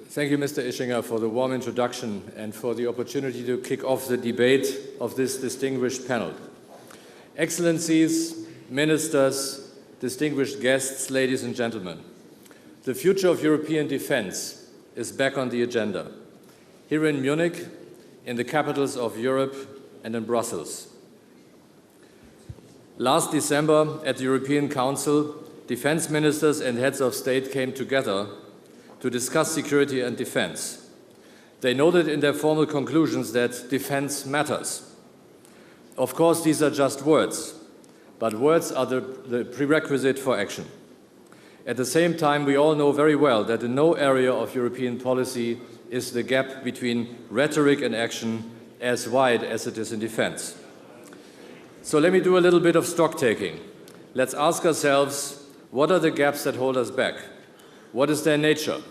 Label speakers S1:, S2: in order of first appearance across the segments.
S1: Thank you, Mr. Ischinger, for the warm introduction and for the opportunity to kick off the debate of this distinguished panel. Excellencies, ministers, distinguished guests, ladies and gentlemen, the future of European defense is back on the agenda, here in Munich, in the capitals of Europe, and in Brussels. Last December, at the European Council, defense ministers and heads of state came together to discuss security and defense. They noted in their formal conclusions that defense matters. Of course, these are just words, but words are the prerequisite for action. At the same time, we all know very well that in no area of European policy is the gap between rhetoric and action as wide as it is in defense. So let me do a little bit of stock taking. Let's ask ourselves, what are the gaps that hold us back? What is their nature?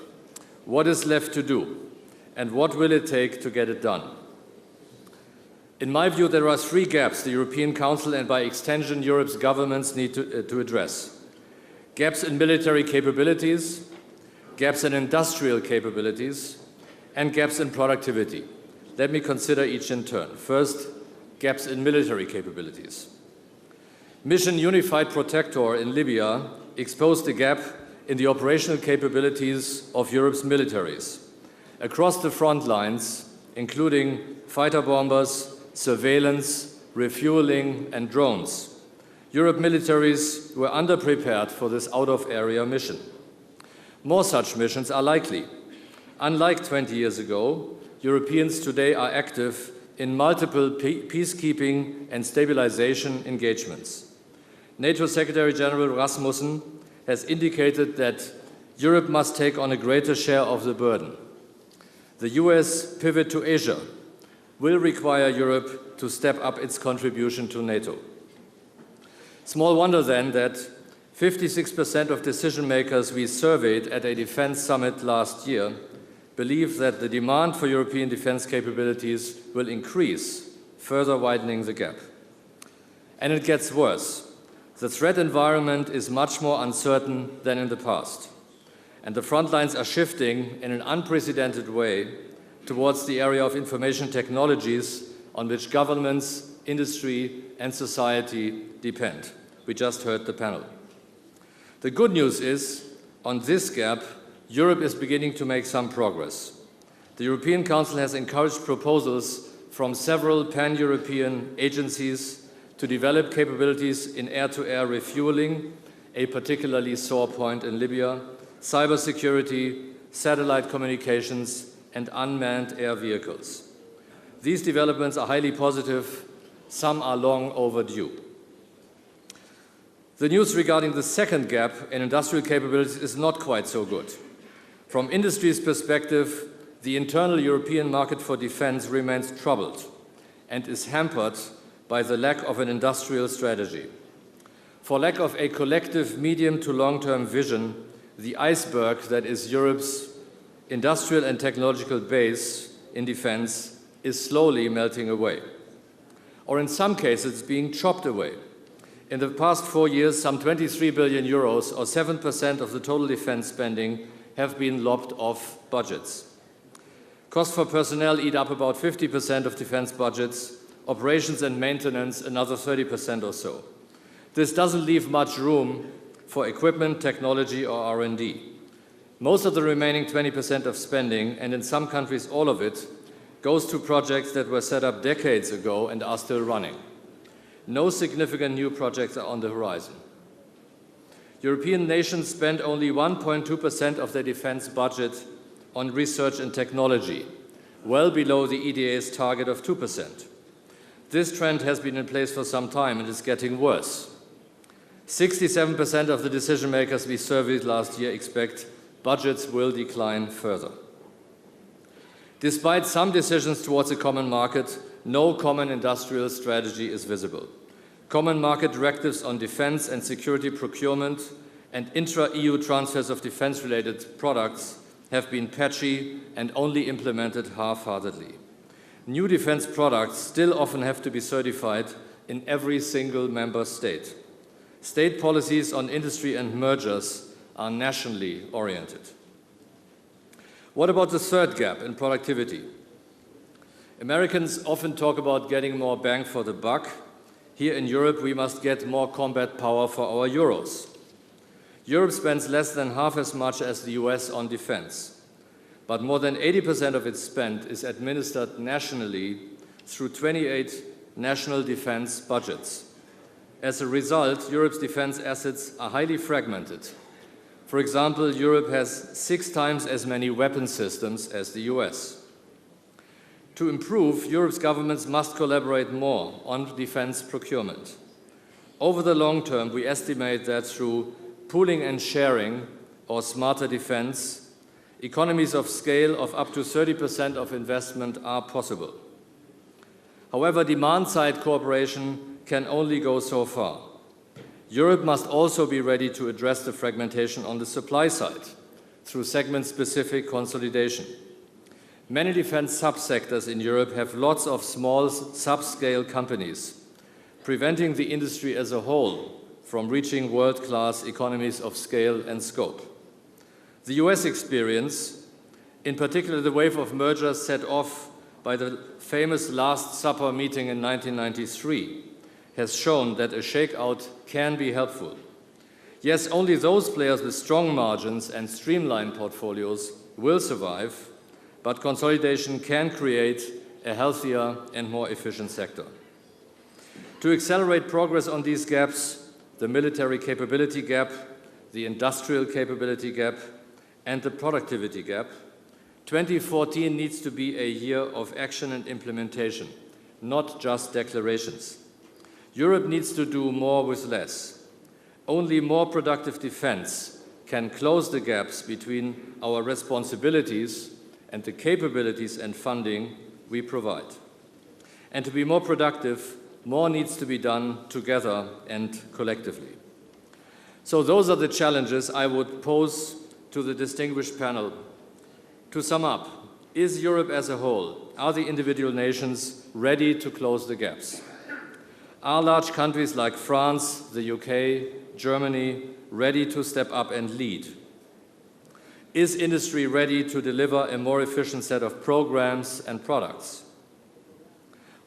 S1: What is left to do? And what will it take to get it done? In my view, there are three gaps the European Council and by extension Europe's governments need to address. Gaps in military capabilities, gaps in industrial capabilities, and gaps in productivity. Let me consider each in turn. First, gaps in military capabilities. Mission Unified Protector in Libya exposed the gap in the operational capabilities of Europe's militaries across the front lines, including fighter bombers, surveillance, refueling, and drones. Europe militaries were underprepared for this out-of-area mission. More such missions are likely. Unlike 20 years ago, Europeans today are active in multiple peacekeeping and stabilization engagements. NATO Secretary General Rasmussen has indicated that Europe must take on a greater share of the burden. The US pivot to Asia will require Europe to step up its contribution to NATO. Small wonder then that 56% of decision makers we surveyed at a defense summit last year believe that the demand for European defense capabilities will increase, further widening the gap. And it gets worse. The threat environment is much more uncertain than in the past, and the front lines are shifting in an unprecedented way towards the area of information technologies on which governments, industry, and society depend. We just heard the panel. The good news is, on this gap, Europe is beginning to make some progress. The European Council has encouraged proposals from several pan-European agencies to develop capabilities in air-to-air refueling, a particularly sore point in Libya, cybersecurity, satellite communications, and unmanned air vehicles. These developments are highly positive. Some are long overdue. The news regarding the second gap in industrial capabilities is not quite so good. From industry's perspective, the internal European market for defense remains troubled and is hampered by the lack of an industrial strategy. For lack of a collective medium to long-term vision, the iceberg that is Europe's industrial and technological base in defense is slowly melting away. Or in some cases, being chopped away. In the past 4 years, some 23 billion euros, or 7% of the total defense spending, have been lopped off budgets. Costs for personnel eat up about 50% of defense budgets, operations and maintenance another 30% or so. This doesn't leave much room for equipment, technology, or R&D. Most of the remaining 20% of spending, and in some countries all of it, goes to projects that were set up decades ago and are still running. No significant new projects are on the horizon. European nations spend only 1.2% of their defense budget on research and technology, well below the EDA's target of 2%. This trend has been in place for some time and is getting worse. 67% of the decision makers we surveyed last year expect budgets will decline further. Despite some decisions towards a common market, no common industrial strategy is visible. Common market directives on defense and security procurement and intra-EU transfers of defense-related products have been patchy and only implemented half-heartedly. New defense products still often have to be certified in every single member state. State policies on industry and mergers are nationally oriented. What about the third gap in productivity? Americans often talk about getting more bang for the buck. Here in Europe, we must get more combat power for our euros. Europe spends less than half as much as the US on defense, but more than 80% of its spend is administered nationally through 28 national defense budgets. As a result, Europe's defense assets are highly fragmented. For example, Europe has 6 times as many weapon systems as the US. To improve, Europe's governments must collaborate more on defense procurement. Over the long term, we estimate that through pooling and sharing, or smarter defense, economies of scale of up to 30% of investment are possible. However, demand-side cooperation can only go so far. Europe must also be ready to address the fragmentation on the supply side through segment-specific consolidation. Many defense subsectors in Europe have lots of small subscale companies, preventing the industry as a whole from reaching world-class economies of scale and scope. The US experience, in particular the wave of mergers set off by the famous Last Supper meeting in 1993, has shown that a shakeout can be helpful. Yes, only those players with strong margins and streamlined portfolios will survive, but consolidation can create a healthier and more efficient sector. To accelerate progress on these gaps, the military capability gap, the industrial capability gap, and the productivity gap, 2014 needs to be a year of action and implementation, not just declarations. Europe needs to do more with less. Only more productive defense can close the gaps between our responsibilities and the capabilities and funding we provide. And to be more productive, more needs to be done together and collectively. So those are the challenges I would pose to the distinguished panel. To sum up, is Europe as a whole, are the individual nations ready to close the gaps? Are large countries like France, the UK, Germany ready to step up and lead? Is industry ready to deliver a more efficient set of programs and products?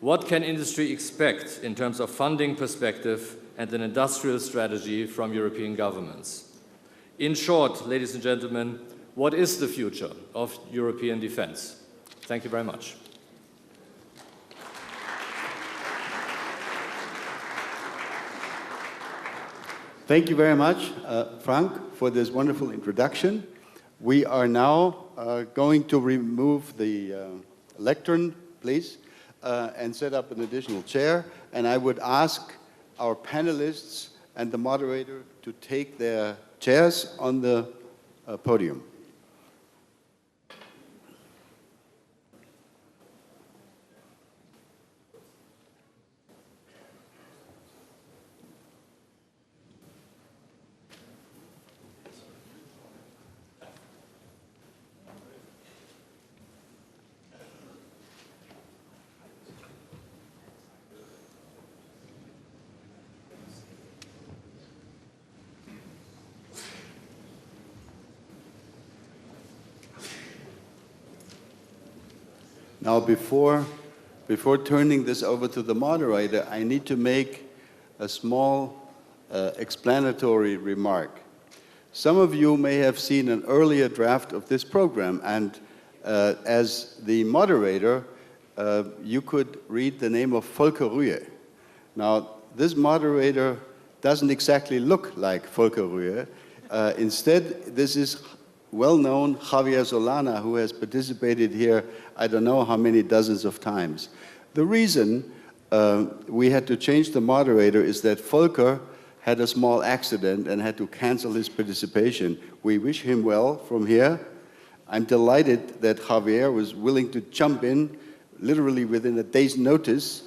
S1: What can industry expect in terms of funding perspective and an industrial strategy from European governments? In short, ladies and gentlemen, what is the future of European defense? Thank you very much.
S2: Thank you very much, Frank, for this wonderful introduction. We are now going to remove the lectern, please, and set up an additional chair. And I would ask our panelists and the moderator to take their chairs on the podium. Now, before turning this over to the moderator, I need to make a small explanatory remark. Some of you may have seen an earlier draft of this program, and as the moderator, you could read the name of Volker Rühe. Now, this moderator doesn't exactly look like Volker Rühe. Instead, this is well-known Javier Solana, who has participated here, I don't know how many dozens of times. The reason we had to change the moderator is that Volker had a small accident and had to cancel his participation. We wish him well from here. I'm delighted that Javier was willing to jump in, literally within a day's notice.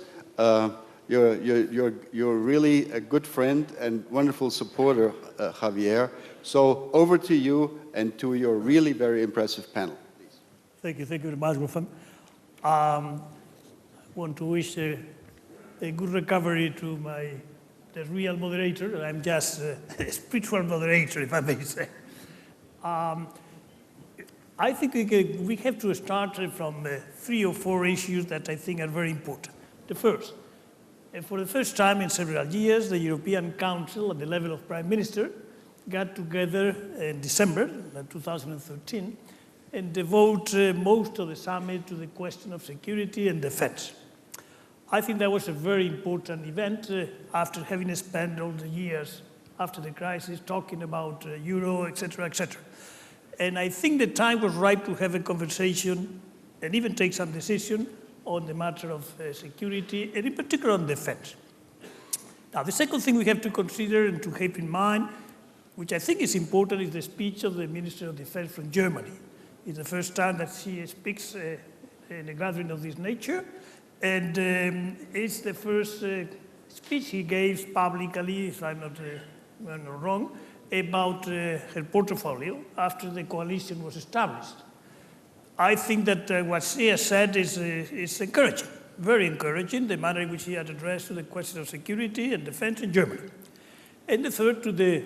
S2: You're really a good friend and wonderful supporter, Javier. So over to you and to your really very impressive panel. Please.
S3: Thank you very much, Wolfgang. I want to wish a good recovery to the real moderator. I'm just a spiritual moderator, if I may say. I think we have to start from 3 or 4 issues that I think are very important. The first, for the first time in several years, the European Council at the level of Prime Minister got together in December 2013 and devote most of the summit to the question of security and defense. I think that was a very important event after having spent all the years after the crisis talking about euro, etc., etc. And I think the time was right to have a conversation and even take some decision on the matter of security, and in particular on defense. Now, the second thing we have to consider and to have in mind, which I think is important, is the speech of the Minister of Defense from Germany. It's the first time that she speaks in a gathering of this nature, and it's the first speech he gave publicly, if I'm not wrong, about her portfolio after the coalition was established. I think that what she has said is encouraging, very encouraging, the manner in which she had addressed the question of security and defense in Germany. And the third, to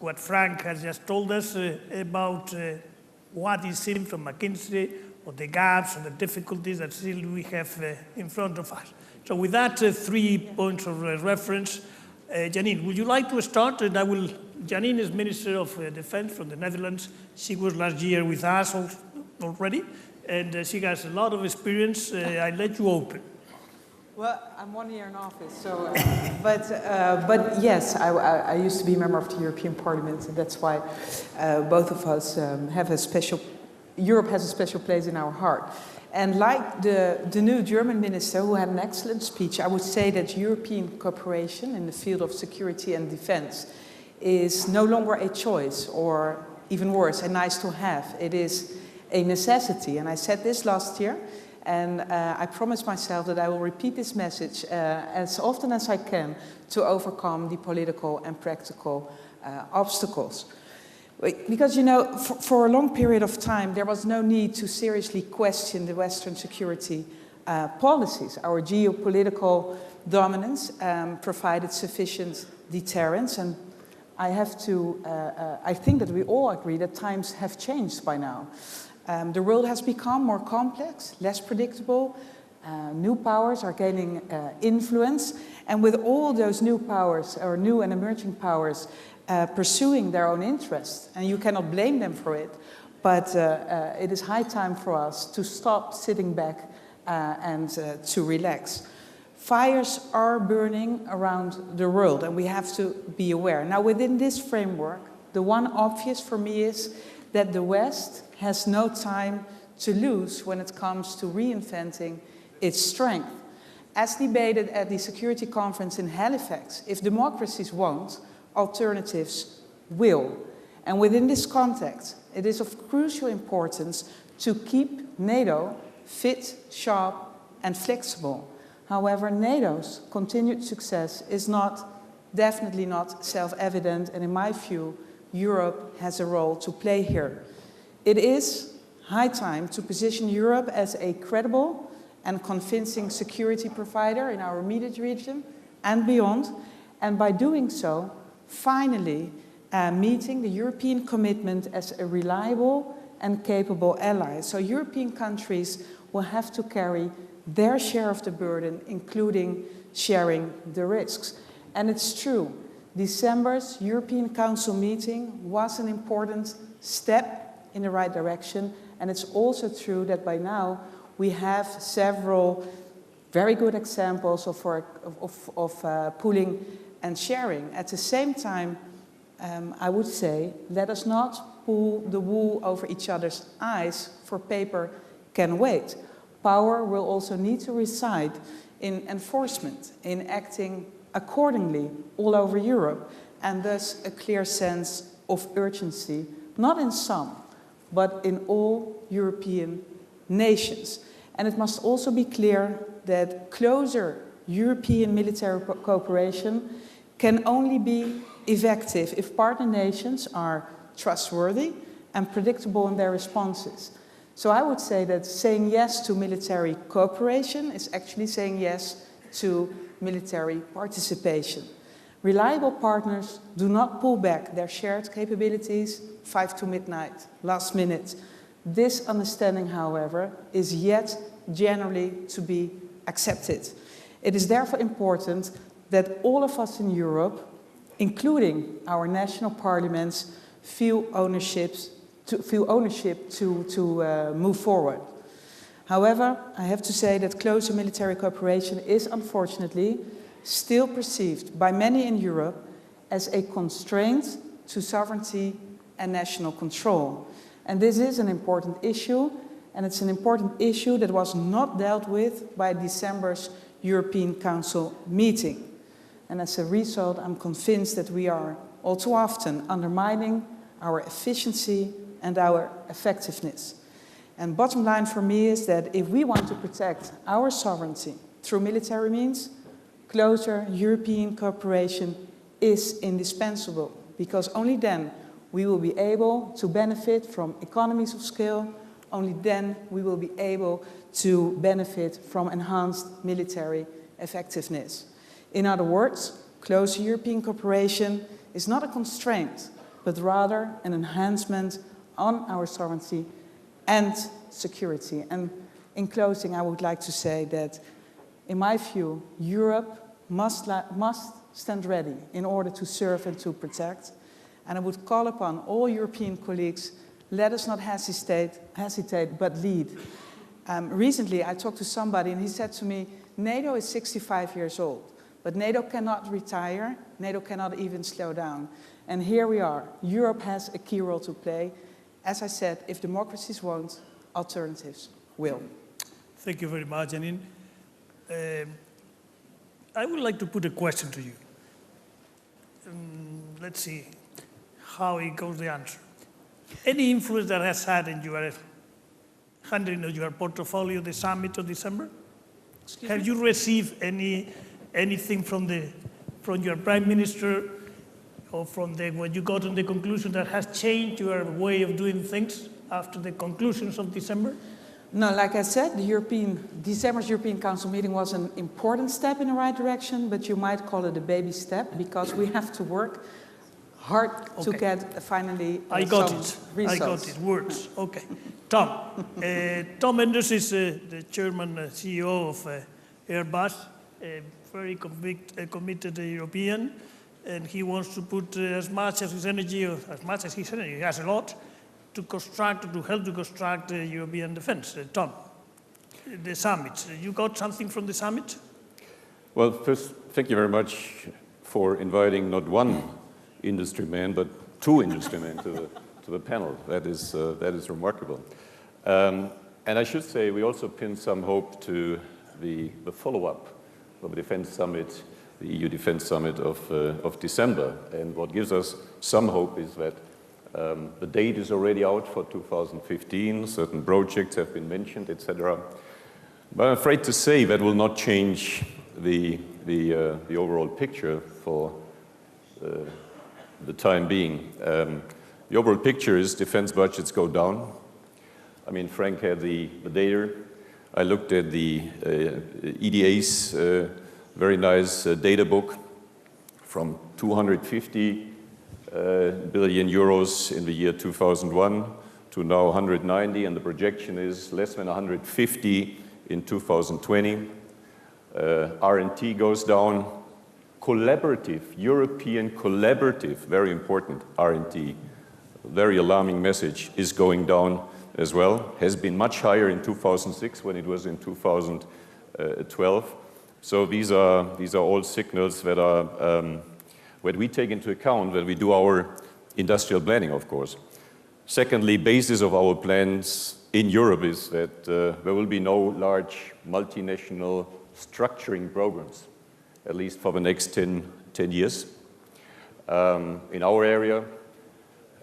S3: what Frank has just told us about what is seen from McKinsey, or the gaps and the difficulties that still we have in front of us. So with that 3 points of reference, Janine, would you like to start? And Janine is Minister of Defense from the Netherlands. She was last year with us already, and she has a lot of experience. I let you open.
S4: Well, I'm 1 year in office, so, but yes, I used to be a member of the European Parliament, and that's why both of us Europe has a special place in our heart. And like the new German minister, who had an excellent speech, I would say that European cooperation in the field of security and defense is no longer a choice, or even worse, a nice to have. It is a necessity. And I said this last year, and I promised myself that I will repeat this message as often as I can to overcome the political and practical obstacles. Because, you know, for a long period of time, there was no need to seriously question the Western security policies. Our geopolitical dominance provided sufficient deterrence, and I think that we all agree that times have changed by now. The world has become more complex, less predictable. New powers are gaining influence, and with all those new powers, or new and emerging powers, pursuing their own interests, and you cannot blame them for it, but it is high time for us to stop sitting back and to relax. Fires are burning around the world, and we have to be aware. Now, within this framework, the one obvious for me is that the West has no time to lose when it comes to reinventing its strength. As debated at the Security Conference in Halifax, if democracies won't, alternatives will. And within this context, it is of crucial importance to keep NATO fit, sharp, and flexible. However, NATO's continued success is definitely not self-evident, and in my view, Europe has a role to play here. It is high time to position Europe as a credible and convincing security provider in our immediate region and beyond, and by doing so, finally meeting the European commitment as a reliable and capable ally. So European countries will have to carry their share of the burden, including sharing the risks. And it's true, December's European Council meeting was an important step in the right direction, and it's also true that by now we have several very good examples of pooling and sharing. At the same time, I would say, let us not pull the wool over each other's eyes, for paper can wait. Power will also need to reside in enforcement, in acting accordingly all over Europe, and thus a clear sense of urgency, not in some, but in all European nations. And it must also be clear that closer European military cooperation can only be effective if partner nations are trustworthy and predictable in their responses. So I would say that saying yes to military cooperation is actually saying yes to military participation. Reliable partners do not pull back their shared capabilities 5 to midnight, last minute. This understanding, however, is yet generally to be accepted. It is therefore important that all of us in Europe, including our national parliaments, feel ownership to move forward. However, I have to say that closer military cooperation is unfortunately still perceived by many in Europe as a constraint to sovereignty and national control. And this is an important issue, and it's an important issue that was not dealt with by December's European Council meeting. And as a result, I'm convinced that we are all too often undermining our efficiency and our effectiveness. And bottom line for me is that if we want to protect our sovereignty through military means, closer European cooperation is indispensable, because only then we will be able to benefit from economies of scale, only then we will be able to benefit from enhanced military effectiveness. In other words, closer European cooperation is not a constraint, but rather an enhancement on our sovereignty and security. And in closing, I would like to say that, in my view, Europe must stand ready in order to serve and to protect. And I would call upon all European colleagues, let us not hesitate, but lead. Recently, I talked to somebody and he said to me, NATO is 65 years old, but NATO cannot retire, NATO cannot even slow down. And here we are. Europe has a key role to play. As I said, if democracies won't, alternatives will.
S3: Thank you very much, Janine. I would like to put a question to you. Let's see how it goes, the answer. Any influence that has had in your handling of your portfolio, the summit of December? Have you received anything from your prime minister, or from when you got to the conclusion that has changed your way of doing things after the conclusions of December?
S4: No, like I said, December's European Council meeting was an important step in the right direction, but you might call it a baby step, because we have to work hard to get finally
S3: I got it, words. Okay. Tom. Tom Enders is the chairman, CEO of Airbus, a very committed European, and he wants to put as much as his energy, he has a lot, to help to construct European defense. Tom, the summit, you got something from the summit?
S5: Well, first, thank you very much for inviting not one industry man, but two industry men to the panel. That is remarkable. And I should say, we also pinned some hope to the follow-up of the defense summit, the EU Defense Summit of December. And what gives us some hope is that the date is already out for 2015, certain projects have been mentioned, etc. But I'm afraid to say that will not change the overall picture for the time being. The overall picture is defense budgets go down. I mean, Frank had the data. I looked at the EDA's very nice data book from 250 billion euros in the year 2001 to now 190, and the projection is less than 150 in 2020. R&T goes down. Collaborative, European collaborative, very important, R&T, very alarming message, is going down as well. Has been much higher in 2006 when it was in 2012. So these are all signals that are what we take into account when we do our industrial planning, of course. Secondly, basis of our plans in Europe is that there will be no large multinational structuring programs, at least for the next 10 years. In our area,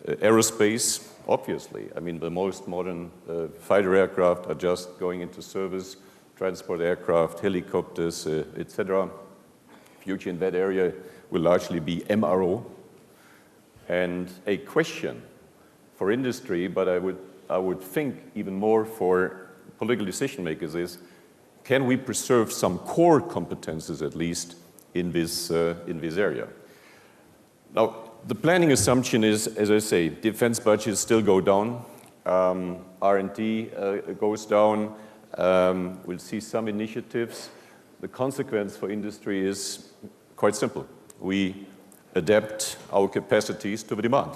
S5: aerospace, obviously. I mean, the most modern fighter aircraft are just going into service, transport aircraft, helicopters, etc. Future in that area will largely be MRO. And a question for industry, but I would think even more for political decision makers is, can we preserve some core competences at least in this area? Now, the planning assumption is, as I say, defense budgets still go down. R&D goes down. We'll see some initiatives. The consequence for industry is quite simple. We adapt our capacities to the demand.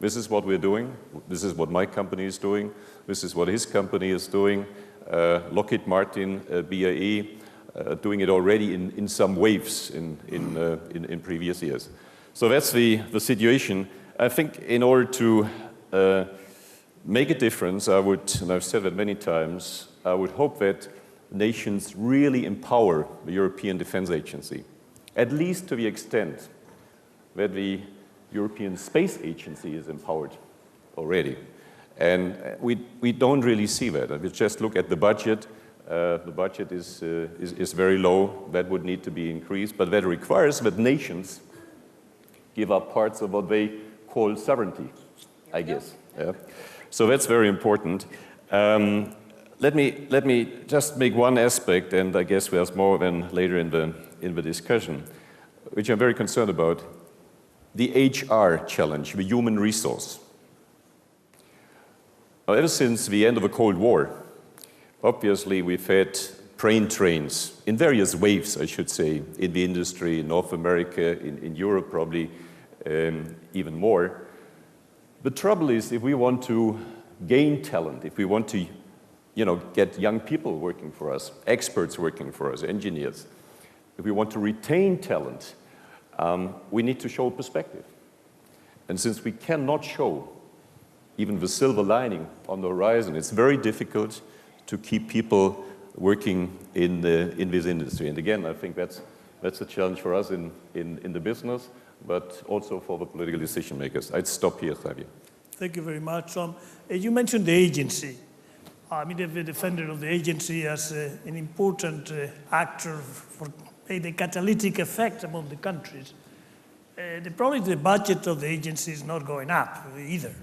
S5: This is what we're doing. This is what my company is doing. This is what his company is doing. Lockheed Martin, BAE, doing it already in some waves in previous years. So that's the situation. I think in order to make a difference, I would, and I've said that many times, I would hope that nations really empower the European Defense Agency, at least to the extent that the European Space Agency is empowered already. And we don't really see that. If you just look at the budget is very low. That would need to be increased, but that requires that nations give up parts of what they call sovereignty, I guess. Yeah. So that's very important. Let me just make one aspect, and I guess there's more than later in the discussion, which I'm very concerned about. The HR challenge, the human resource. Now, ever since the end of the Cold War, obviously we've had brain trains in various waves, I should say, in the industry, in North America, in Europe probably even more. The trouble is, if we want to gain talent, if we want to get young people working for us, experts working for us, engineers, if we want to retain talent, we need to show perspective. And since we cannot show even the silver lining on the horizon, it's very difficult to keep people working in this industry. And again, I think that's a challenge for us in the business, but also for the political decision makers. I'd stop here, Javier.
S3: Thank you very much. You mentioned the agency. I'm a defender of the agency as an important actor for the catalytic effect among the countries. The problem is the budget of the agency is not going up either.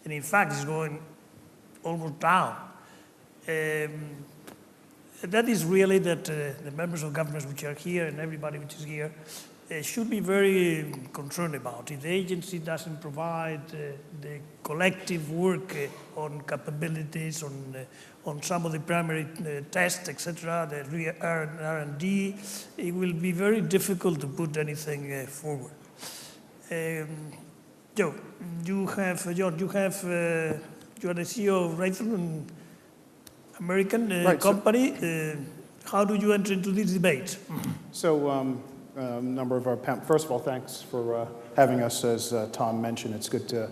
S3: And in fact, it's going almost down. That is really that the members of governments which are here and everybody which is here should be very concerned about. If the agency doesn't provide the collective work on capabilities, on some of the primary tests, etc., the R&D, it will be very difficult to put anything forward. Joe, you are the CEO of Raytheon, American company. How do you enter into this debate?
S6: So, number of our first of all, thanks for having us. As Tom mentioned, it's good to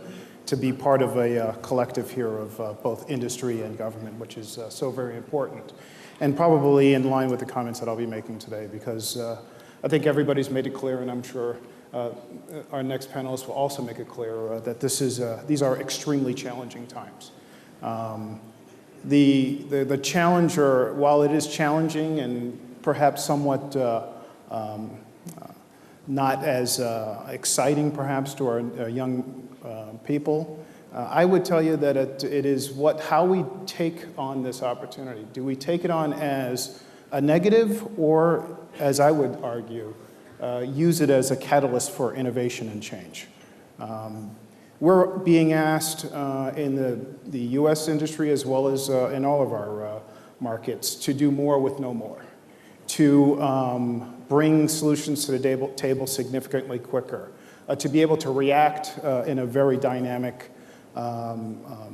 S6: be part of a collective here of both industry and government, which is so very important, and probably in line with the comments that I'll be making today, because I think everybody's made it clear, and I'm sure our next panelists will also make it clear that these are extremely challenging times. The challenge, or while it is challenging and perhaps somewhat not as exciting perhaps to our young people, I would tell you that it is how we take on this opportunity. Do we take it on as a negative, or, as I would argue, use it as a catalyst for innovation and change? We're being asked in the U.S. industry, as well as in all of our markets, to do more with no more, to bring solutions to the table significantly quicker, to be able to react in a very dynamic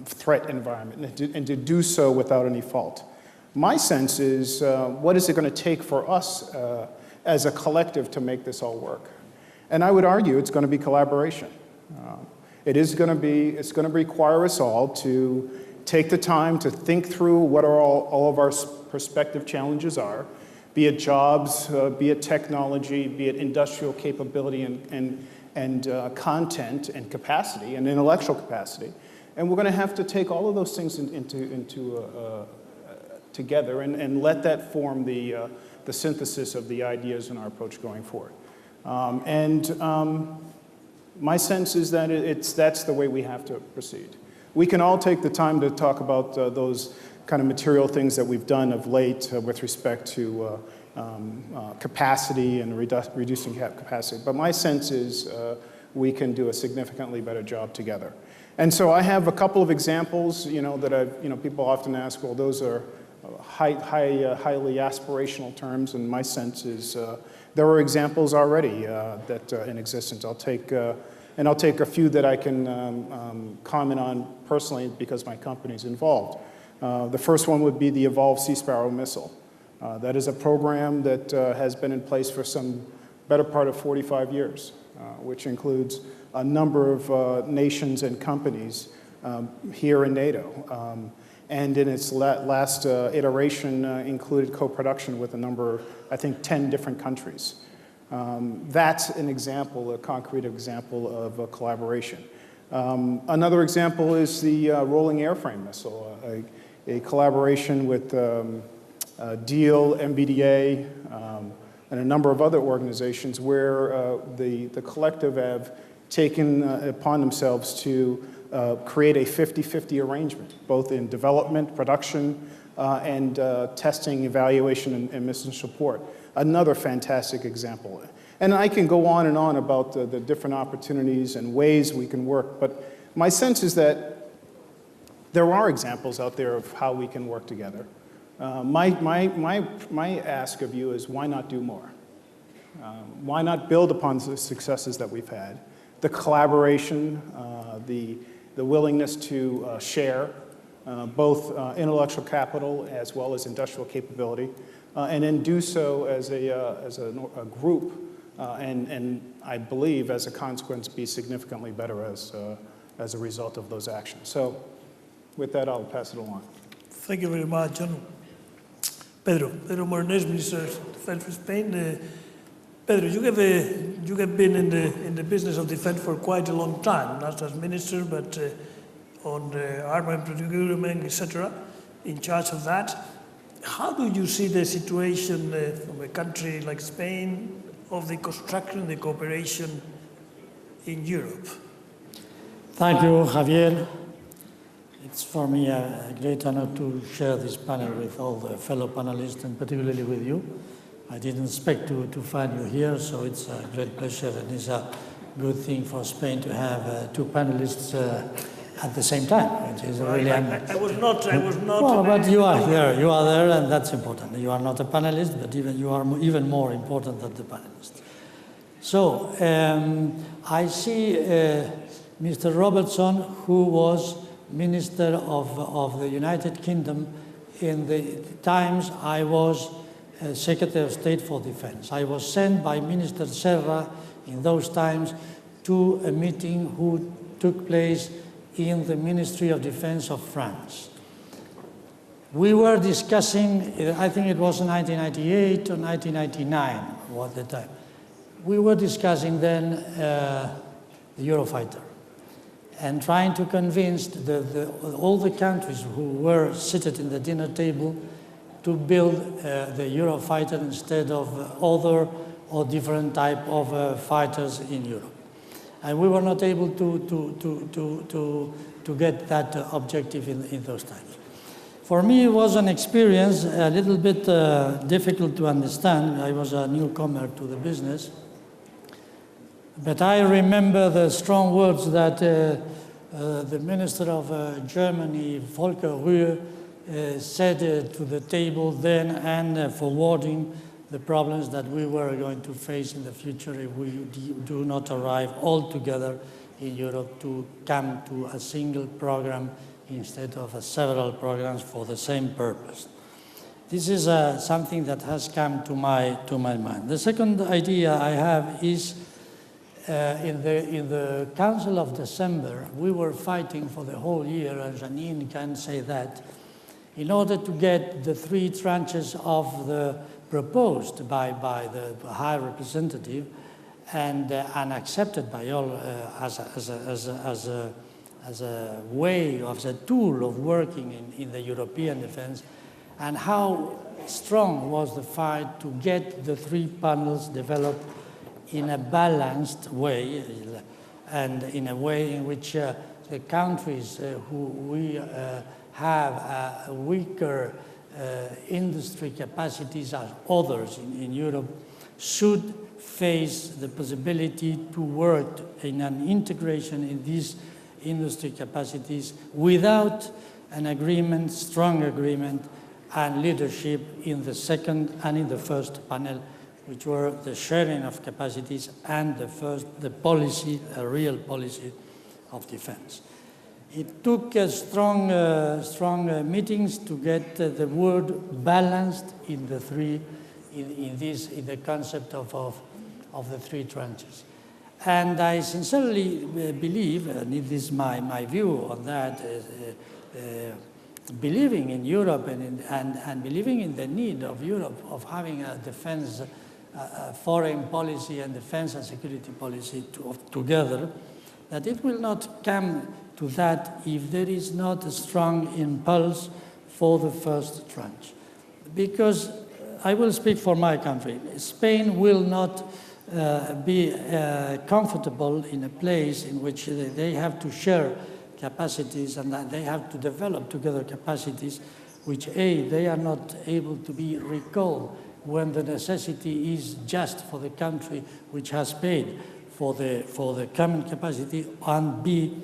S6: threat environment, and to do so without any fault. My sense is, what is it going to take for us as a collective to make this all work? And I would argue it's going to be collaboration. It's going to require us all to take the time to think through what all of our prospective challenges are, be it jobs, be it technology, be it industrial capability and content and capacity and intellectual capacity. And we're going to have to take all of those things together and let that form the synthesis of the ideas in our approach going forward. My sense is that that's the way we have to proceed. We can all take the time to talk about those kind of material things that we've done of late with respect to capacity and reducing capacity. But my sense is we can do a significantly better job together. And so I have a couple of examples, that I've, people often ask, well, those are highly aspirational terms, and my sense is there are examples already that in existence. I'll take a few that I can comment on personally because my company's involved. The first one would be the Evolved Sea Sparrow missile. That is a program that has been in place for some better part of 45 years, which includes a number of nations and companies here in NATO. And in its last iteration included co-production with a number, I think 10 different countries. That's an example, a concrete example of a collaboration. Another example is the rolling airframe missile, a collaboration with DEAL, MBDA, and a number of other organizations where the collective have taken upon themselves to create a 50-50 arrangement, both in development, production, and testing, evaluation, and mission support. Another fantastic example. And I can go on and on about the different opportunities and ways we can work, but my sense is that there are examples out there of how we can work together. My ask of you is, why not do more? Why not build upon the successes that we've had? The collaboration, the willingness to share both intellectual capital as well as industrial capability, and then do so as a group, and I believe as a consequence be significantly better as a result of those actions. So with that, I'll pass it along.
S3: Thank you very much, John. Pedro Morenés, Minister of Defense for Spain. Pedro, you have been in the business of defense for quite a long time, not as minister, but on armament procurement, etc., in charge of that. How do you see the situation from a country like Spain of the construction, the cooperation in Europe?
S7: Thank you, Javier. It's for me a great honor to share this panel with all the fellow panelists, and particularly with you. I didn't expect to find you here, so it's a great pleasure, and it's a good thing for Spain to have two panelists at the same time, which is really...
S3: I was not...
S7: Well, but you are here, you are there, and that's important. You are not a panelist, but you are even more important than the panelist. So, I see Mr. Robertson, who was Minister of the United Kingdom in the times I was Secretary of State for Defense. I was sent by Minister Serra in those times to a meeting who took place in the Ministry of Defense of France. We were discussing, I think it was 1998 or 1999 at the time. We were discussing then the Eurofighter and trying to convince all the countries who were seated in the dinner table to build the Eurofighter instead of other or different type of fighters in Europe. And we were not able to get that objective in those times. For me, it was an experience a little bit difficult to understand. I was a newcomer to the business. But I remember the strong words that the Minister of Germany, Volker Rühr, said to the table then, and forwarding the problems that we were going to face in the future if we do not arrive all together in Europe to come to a single program instead of several programs for the same purpose. This is something that has come to my mind. The second idea I have is in the Council of December, we were fighting for the whole year, and Janine can say that, in order to get the 3 tranches of the proposed by the High Representative and accepted by all as a way, as a tool of working in the European defense, and how strong was the fight to get the 3 panels developed in a balanced way, and in a way in which the countries who we have weaker industry capacities as others in Europe should face the possibility to work in an integration in this industry capacities without an agreement, strong agreement, and leadership in the second and in the first panel, which were the sharing of capacities and the policy, a real policy of defense. It took strong meetings to get the word balanced in the three, in the concept of the three tranches. And I sincerely believe, and it is my view on that, believing in Europe and believing in the need of Europe of having a defense, foreign policy and defense and security policy together, that it will not come to that if there is not a strong impulse for the first tranche. Because I will speak for my country. Spain will not be comfortable in a place in which they have to share capacities and that they have to develop together capacities which, A, they are not able to be recalled when the necessity is just for the country which has paid for the common capacity, and B,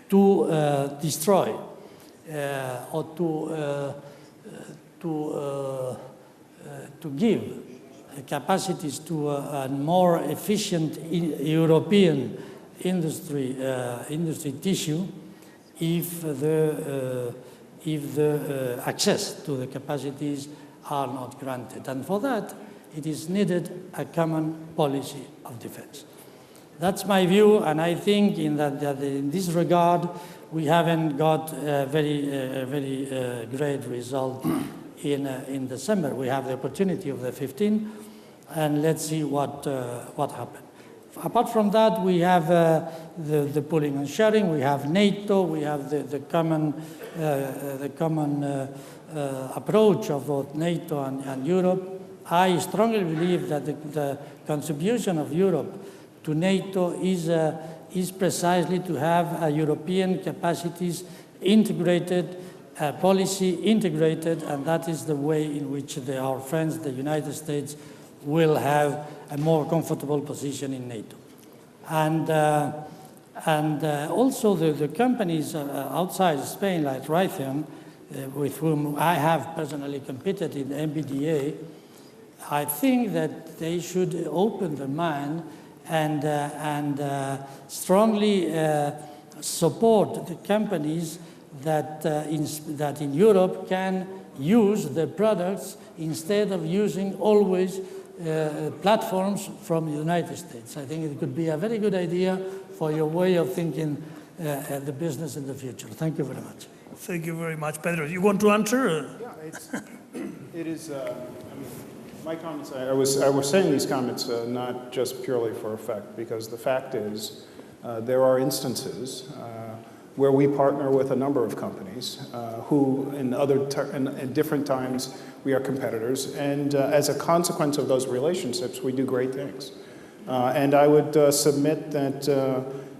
S7: to destroy or to give capacities to a more efficient European industry tissue if the access to the capacities are not granted. And for that, it is needed a common policy of defense. That's my view, and I think in this regard, we haven't got a very great result in December. We have the opportunity of the 15th, and let's see what happens. Apart from that, we have the pooling and sharing. We have NATO. We have the common approach of both NATO and Europe. I strongly believe that the contribution of Europe to NATO is precisely to have a European capacities integrated, policy integrated, and that is the way in which our friends, the United States, will have a more comfortable position in NATO. And also the companies outside Spain, like Raytheon, with whom I have personally competed in MBDA, I think that they should open their mind and strongly support the companies that in Europe can use the products instead of using always platforms from the United States. I think it could be a very good idea for your way of thinking the business in the future. Thank you very much.
S3: Thank you very much, Pedro. You want to answer?
S6: Yeah, it is. I mean, my comments. I was saying these comments not just purely for effect, because the fact is there are instances where we partner with a number of companies who, in different times, we are competitors, and as a consequence of those relationships, we do great things. And I would submit that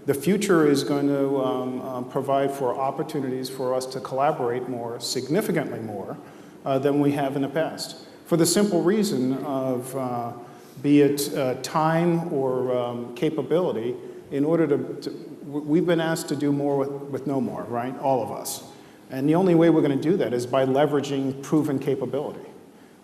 S6: the future is going to provide for opportunities for us to collaborate more, significantly more, than we have in the past. For the simple reason of, be it time or capability, in order we've been asked to do more with no more, right? All of us. And the only way we're going to do that is by leveraging proven capability.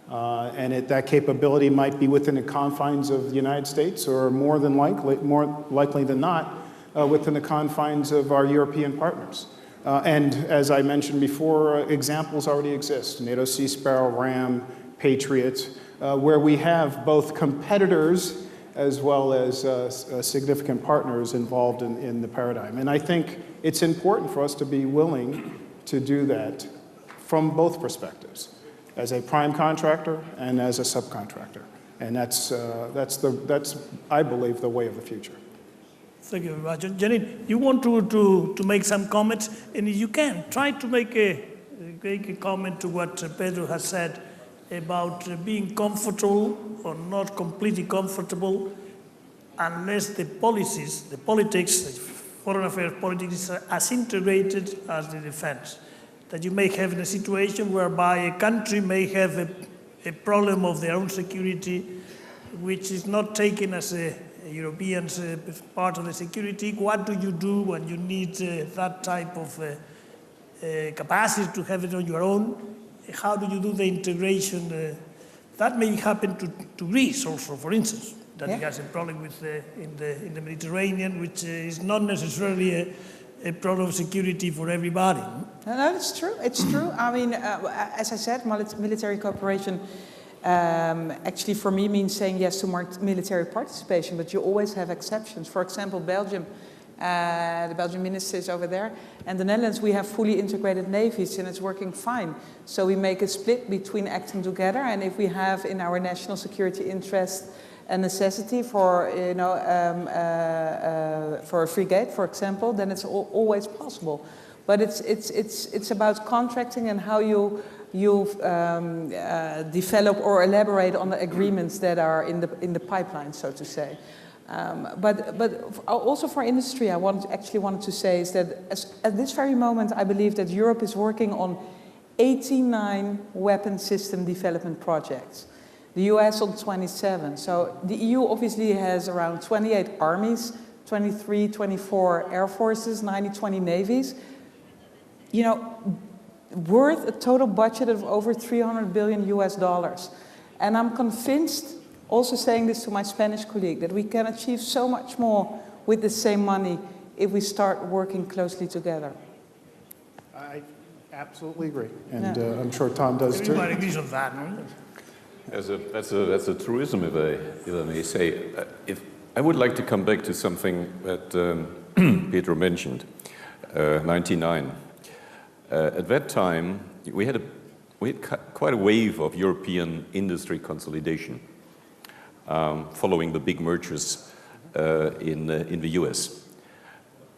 S6: That capability might be within the confines of the United States, or more likely than not, within the confines of our European partners. And as I mentioned before, examples already exist. NATO Sea Sparrow, RAM, Patriot, where we have both competitors as well as significant partners involved in the paradigm. And I think it's important for us to be willing to do that from both perspectives, as a prime contractor and as a subcontractor. And that's I believe, the way of the future.
S3: Thank you very much. Janine, you want to make some comments? And you can try to make a comment to what Pedro has said about being comfortable or not completely comfortable unless the policies, the politics, foreign affairs politics is as integrated as the defense. That you may have a situation whereby a country may have a problem of their own security which is not taken as a Europeans part of the security. What do you do when you need that type of capacity to have it on your own? How do you do the integration? That may happen to Greece also, for instance, that it has a problem with in the Mediterranean, which is not necessarily a problem of security for everybody.
S4: No, it's true. It's true. I mean, as I said, military cooperation actually for me means saying yes to more military participation, but you always have exceptions. For example, Belgium, the Belgian minister is over there, and the Netherlands, we have fully integrated navies and it's working fine. So we make a split between acting together, and if we have in our national security interest a necessity for, for a frigate, for example, then it's always possible. But it's about contracting and how you develop or elaborate on the agreements that are in the pipeline, so to say. But also for industry, I wanted to say is that at this very moment, I believe that Europe is working on 89 weapon system development projects. The US on 27. So the EU obviously has around 28 armies, 23, 24 air forces, 20 navies. You know, worth a total budget of over $300 billion US. And I'm convinced, also saying this to my Spanish colleague, that we can achieve so much more with the same money if we start working closely together.
S6: I absolutely agree, and I'm sure Tom does too.
S3: Everybody agrees on that, no?
S5: That's a truism, if I may say. I would like to come back to something that Pedro mentioned, 99. At that time, we had quite a wave of European industry consolidation following the big mergers in the US.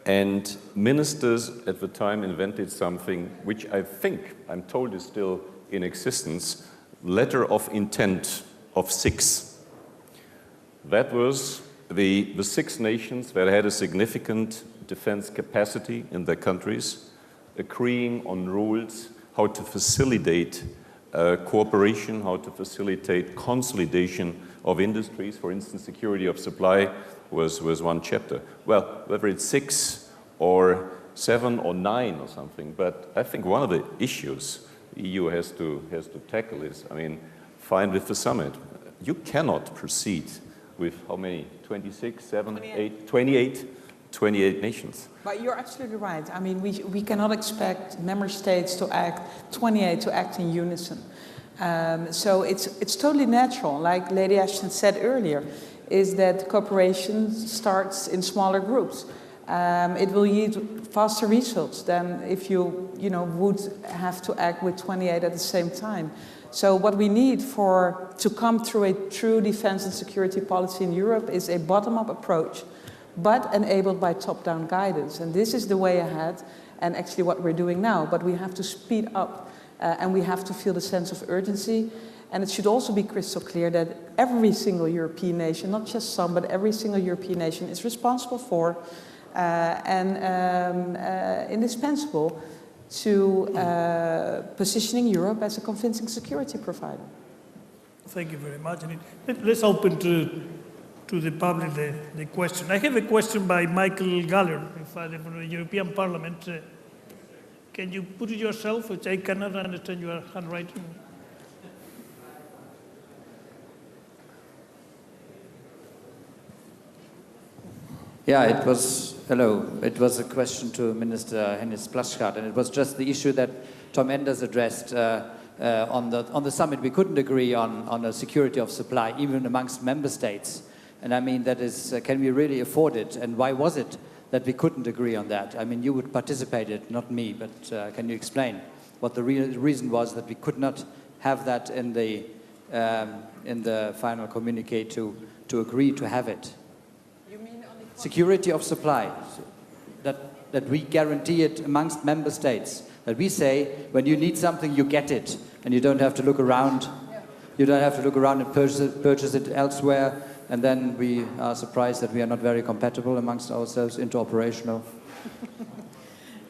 S5: And ministers at the time invented something which I think, I'm told, is still in existence, letter of intent of 6. That was the 6 nations that had a significant defense capacity in their countries, agreeing on rules, how to facilitate cooperation, how to facilitate consolidation of industries. For instance, security of supply was one chapter. Well, whether it's 6 or 7 or 9 or something, but I think one of the issues the EU has to tackle is, I mean, fine with the summit. You cannot proceed with how many? 26, 7, 8, 28 nations.
S4: But you're absolutely right. I mean, we cannot expect member states to act, 28 to act in unison. So it's totally natural, like Lady Ashton said earlier, is that cooperation starts in smaller groups. It will yield faster results than if you would have to act with 28 at the same time. So what we need to come through a true defense and security policy in Europe is a bottom-up approach, but enabled by top-down guidance. And this is the way ahead, and actually what we're doing now. But we have to speed up, and we have to feel the sense of urgency. And it should also be crystal clear that every single European nation, not just some, but every single European nation is responsible for and indispensable to positioning Europe as a convincing security provider.
S3: Thank you very much. Let's open to the public the question. I have a question by Michael Galler from the European Parliament. Can you put it yourself, which I cannot understand your handwriting?
S8: Yeah, it was a question to Minister Hennis Plasschaert, and it was just the issue that Tom Enders addressed on the summit. We couldn't agree on the security of supply, even amongst member states. And I mean, that is, can we really afford it? And why was it that we couldn't agree on that? I mean, you would participate in it, not me, but can you explain what the reason was that we could not have that in the final communique to agree to have it?
S4: You mean on the
S8: security of supply, that we guarantee it amongst member states, that we say when you need something you get it and you don't have to look around, you don't have to look around and purchase it elsewhere, and then we are surprised that we are not very compatible amongst ourselves, interoperational.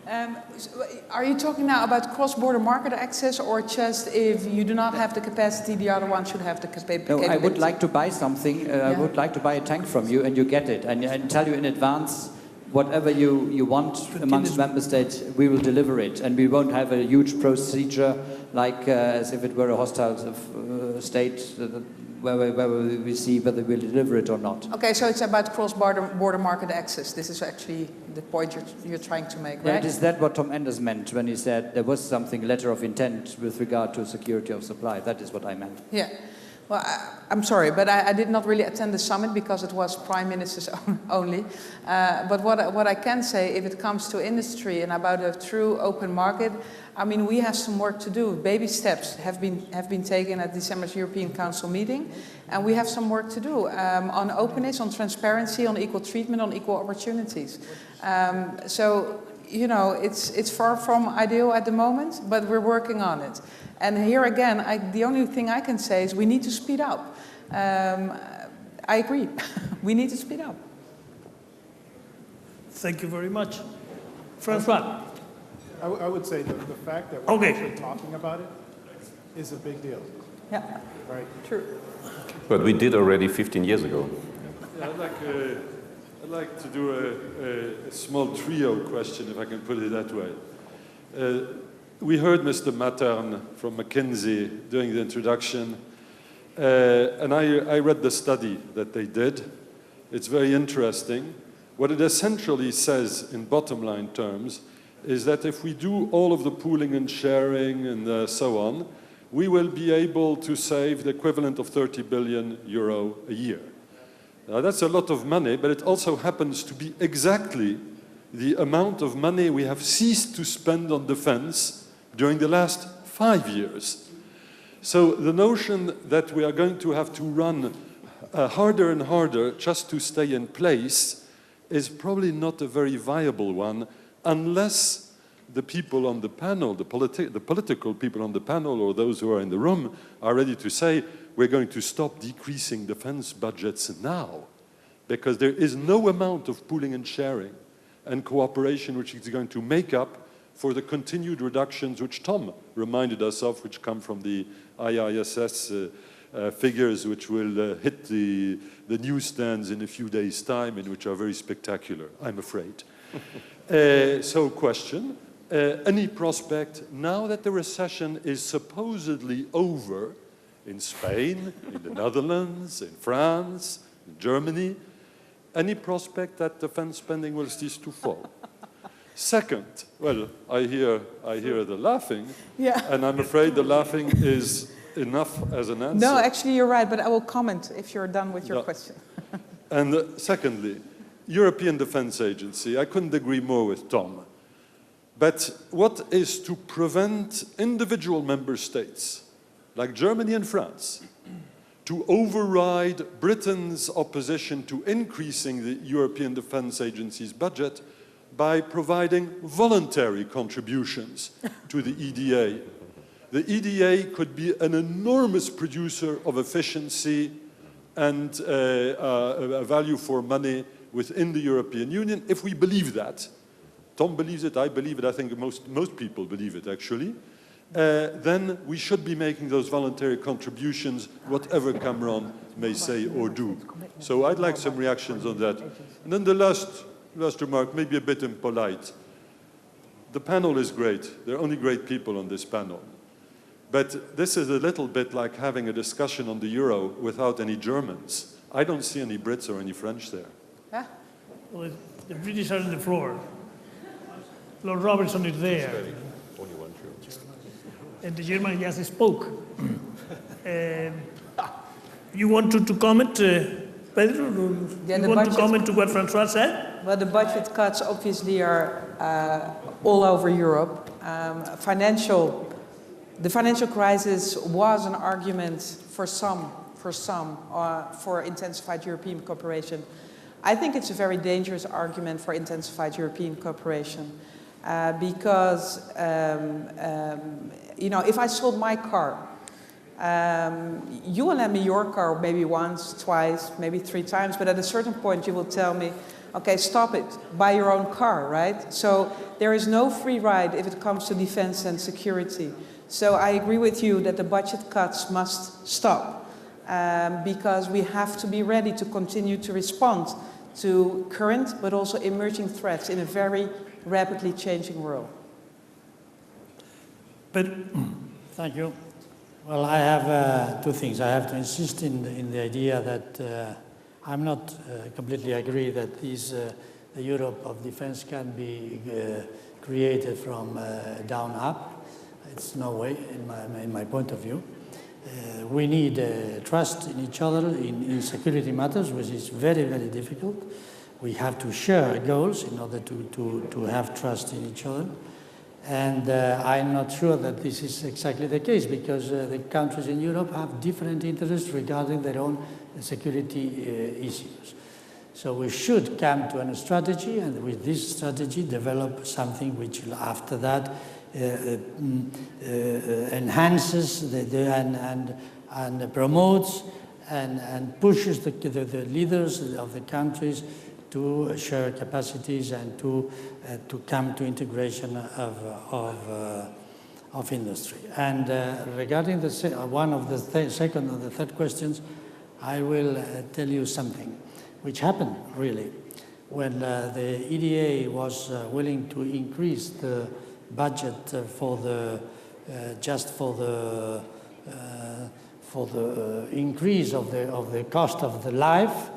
S4: Are you talking now about cross-border market access, or just if you do not have the capacity, the other one should have the capacity?
S8: No, I would like to buy something. I would like to buy a tank from you, and you get it, and tell you in advance whatever you want amongst member states, we will deliver it, and we won't have a huge procedure like as if it were a hostile state where we see whether we'll deliver it or not.
S4: Okay, so it's about cross-border market access. This is actually the point you're trying to make, right?
S8: Is that what Tom Enders meant when he said there was something, letter of intent with regard to security of supply? That is what I meant.
S4: Yeah. Well, I'm sorry, but I did not really attend the summit because it was prime ministers only. But what I can say, if it comes to industry and about a true open market, I mean, we have some work to do. Baby steps have been taken at December's European Council meeting, and we have some work to do on openness, on transparency, on equal treatment, on equal opportunities. So, you know, it's far from ideal at the moment, but we're working on it. And here again, the only thing I can say is we need to speed up. I agree. We need to speed up.
S3: Thank you very much. Francois.
S6: I would say that the fact that we're actually talking about it is a big deal.
S4: Yeah,
S6: right.
S4: True.
S5: But we did already 15 years ago.
S9: Yeah, I'd like to do a small trio question, if I can put it that way. We heard Mr. Mattern from McKinsey during the introduction, and I read the study that they did. It's very interesting. What it essentially says in bottom line terms is that if we do all of the pooling and sharing and so on, we will be able to save the equivalent of 30 billion euro a year. Now that's a lot of money, but it also happens to be exactly the amount of money we have ceased to spend on defense during the last 5 years. So the notion that we are going to have to run harder and harder just to stay in place is probably not a very viable one, unless the people on the panel, the political people on the panel, or those who are in the room, are ready to say, we're going to stop decreasing defense budgets now, because there is no amount of pooling and sharing and cooperation which is going to make up for the continued reductions which Tom reminded us of, which come from the IISS figures, which will hit the newsstands in a few days' time, and which are very spectacular, I'm afraid. So question, any prospect, now that the recession is supposedly over in Spain, in the Netherlands, in France, in Germany, any prospect that defense spending will cease to fall? Second, well, I hear the laughing, and I'm afraid the laughing is enough as an answer.
S4: No, actually you're right, but I will comment if you're done with your question.
S9: And secondly, European Defence Agency, I couldn't agree more with Tom. But what is to prevent individual member states, like Germany and France, to override Britain's opposition to increasing the European Defence Agency's budget by providing voluntary contributions to the EDA? The EDA could be an enormous producer of efficiency and a value for money within the European Union, if we believe that. Tom believes it, I believe it, I think most people believe it actually. Then we should be making those voluntary contributions, whatever Cameron may say or do. So I'd like some reactions on that. And then the last remark, maybe a bit impolite. The panel is great. There are only great people on this panel. But this is a little bit like having a discussion on the euro without any Germans. I don't see any Brits or any French there.
S4: Yeah.
S3: Well, the British are on the floor. Lord Robertson is there.
S5: Only one German.
S3: And the German just spoke. You want to comment, Pedro? You want to comment to what Francois said?
S4: Well, the budget cuts obviously are all over Europe. The financial crisis was an argument for some for intensified European cooperation. I think it's a very dangerous argument for intensified European cooperation because, you know, if I sold my car, you will lend me your car maybe once, twice, maybe 3 times, but at a certain point you will tell me, okay, stop it, buy your own car, right? So there is no free ride if it comes to defense and security. So I agree with you that the budget cuts must stop because we have to be ready to continue to respond to current but also emerging threats in a very rapidly changing world.
S3: But
S7: Thank you. Well, I have two things. I have to insist in the idea that I'm not completely agree that the Europe of defense can be created from down up. It's no way, in my point of view. We need trust in each other in security matters, which is very, very difficult. We have to share goals in order to have trust in each other. And I'm not sure that this is exactly the case because the countries in Europe have different interests regarding their own security issues. So we should come to a strategy and with this strategy develop something which will after that enhances and promotes and pushes the leaders of the countries to share capacities and to come to integration of industry. And regarding one of the second or the third questions, I will tell you something which happened really when the EDA was willing to increase the budget for the increase of the cost of the life.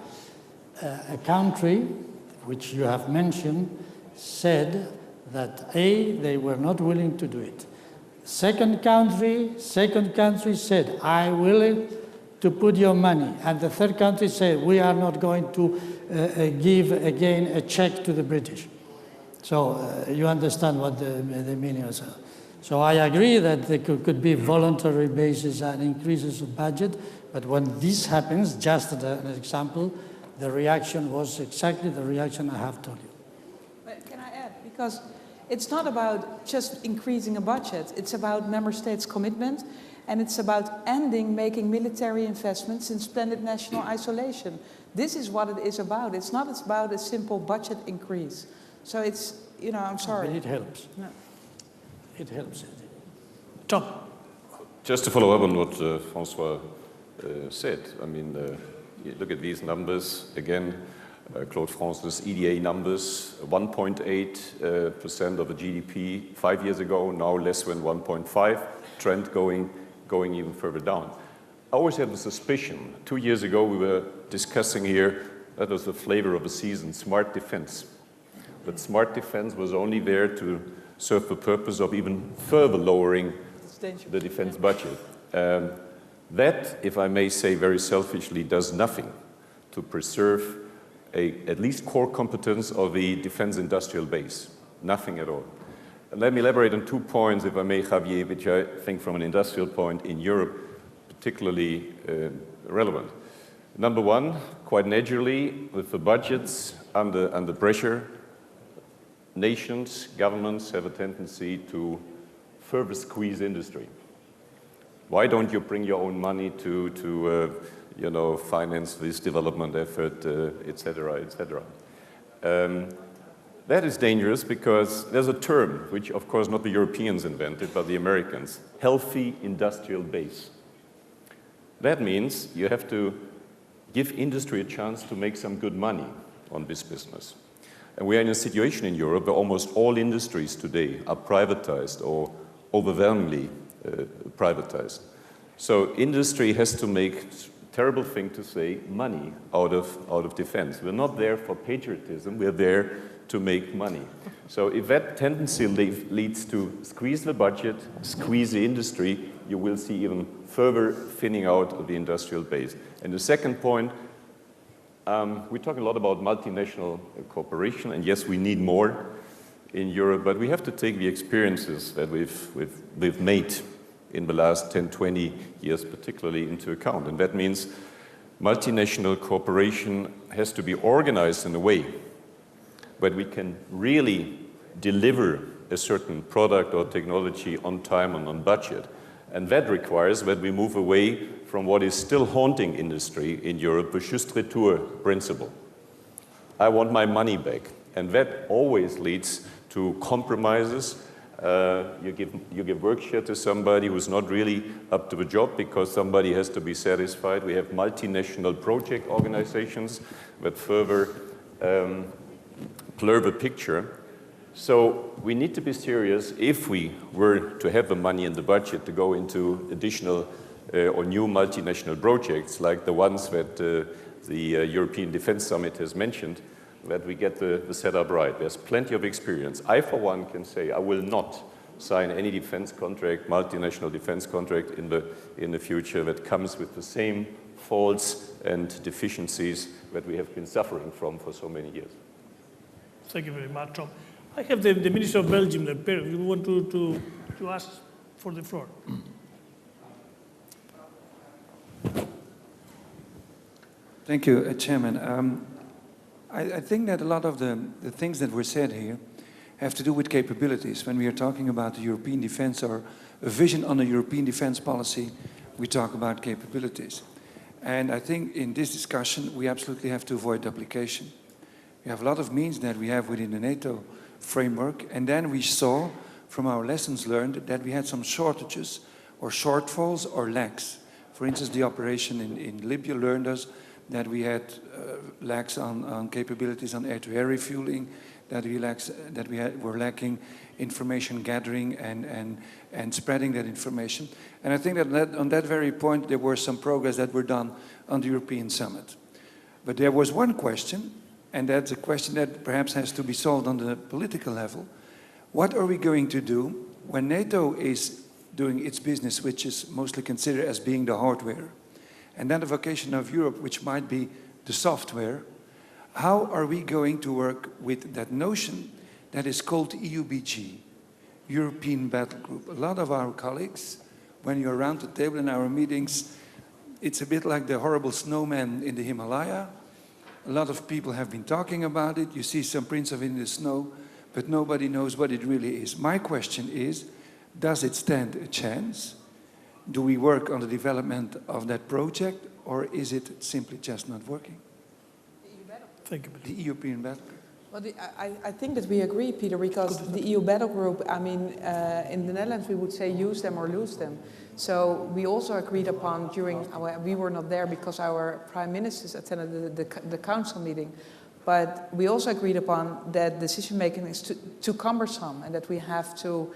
S7: A country, which you have mentioned, said that they were not willing to do it. Second country said, I'm willing to put your money. And the third country said, we are not going to give again a check to the British. So you understand what the meaning is. So I agree that there could be voluntary basis and increases of budget, but when this happens, just as an example, the reaction was exactly the reaction I have told you.
S4: But can I add? Because it's not about just increasing a budget. It's about member states' commitment, and it's about ending making military investments in splendid national isolation. This is what it is about. It's not about a simple budget increase. So it's, I'm sorry.
S7: But it helps.
S4: No.
S7: It helps.
S3: Tom.
S5: Just to follow up on what François said, I mean, you look at these numbers again. Claude France's EDA numbers: 1.8% of the GDP 5 years ago, now less than 1.5. Trend going even further down. I always had the suspicion. 2 years ago, we were discussing here. That was the flavor of the season: smart defense. But smart defense was only there to serve the purpose of even further lowering the defense budget. That, if I may say very selfishly, does nothing to preserve at least core competence of the defense industrial base. Nothing at all. And let me elaborate on 2 points, if I may, Javier, which I think from an industrial point in Europe particularly relevant. Number one, quite naturally, with the budgets under pressure, nations, governments have a tendency to further squeeze industry. Why don't you bring your own money to finance this development effort, et cetera, et cetera? That is dangerous because there's a term, which of course not the Europeans invented, but the Americans: healthy industrial base. That means you have to give industry a chance to make some good money on this business. And we are in a situation in Europe where almost all industries today are privatized or overwhelmingly privatized. So industry has to make, terrible thing to say, money out of defense. We're not there for patriotism, we're there to make money. So if that tendency leads to squeeze the budget, squeeze the industry, you will see even further thinning out of the industrial base. And the second point, we're talking a lot about multinational cooperation, and yes, we need more in Europe, but we have to take the experiences that we've made in the last 10, 20 years particularly into account. And that means multinational cooperation has to be organized in a way where we can really deliver a certain product or technology on time and on budget. And that requires that we move away from what is still haunting industry in Europe, the juste retour principle. I want my money back. And that always leads to compromises. You give work share to somebody who's not really up to the job because somebody has to be satisfied. We have multinational project organizations that further blur the picture. So we need to be serious if we were to have the money in the budget to go into additional or new multinational projects like the ones that the European Defence Summit has mentioned, that we get the setup right. There's plenty of experience. I, for one, can say I will not sign any defense contract, multinational defense contract in the future that comes with the same faults and deficiencies that we have been suffering from for so many years.
S3: Thank you very much, Tom. I have the Minister of Belgium, Per. You want to ask for the floor?
S10: Thank you, Chairman. I think that a lot of the things that were said here have to do with capabilities. When we are talking about the European defense or a vision on a European defense policy, we talk about capabilities. And I think in this discussion, we absolutely have to avoid duplication. We have a lot of means that we have within the NATO framework, and then we saw from our lessons learned that we had some shortages or shortfalls or lacks. For instance, the operation in Libya learned us that we had lacks on capabilities on air-to-air refueling, that we were lacking information gathering and spreading that information. And I think that on that very point there were some progress that were done on the European Summit. But there was one question, and that's a question that perhaps has to be solved on the political level. What are we going to do when NATO is doing its business, which is mostly considered as being the hardware, and then the vocation of Europe, which might be the software? How are we going to work with that notion that is called EUBG, European Battle Group? A lot of our colleagues, when you're around the table in our meetings, it's a bit like the horrible snowman in the Himalaya. A lot of people have been talking about it. You see some prints of it in the snow, but nobody knows what it really is. My question is, does it stand a chance? Do we work on the development of that project, or is it simply just not working?
S3: Thank you.
S10: The European Battle Group.
S4: Well, I think that we agree, Peter, because the EU Battle Group, I mean, in the Netherlands we would say use them or lose them. So we also agreed upon we were not there because our prime ministers attended the council meeting, but we also agreed upon that decision-making is too cumbersome and that we have to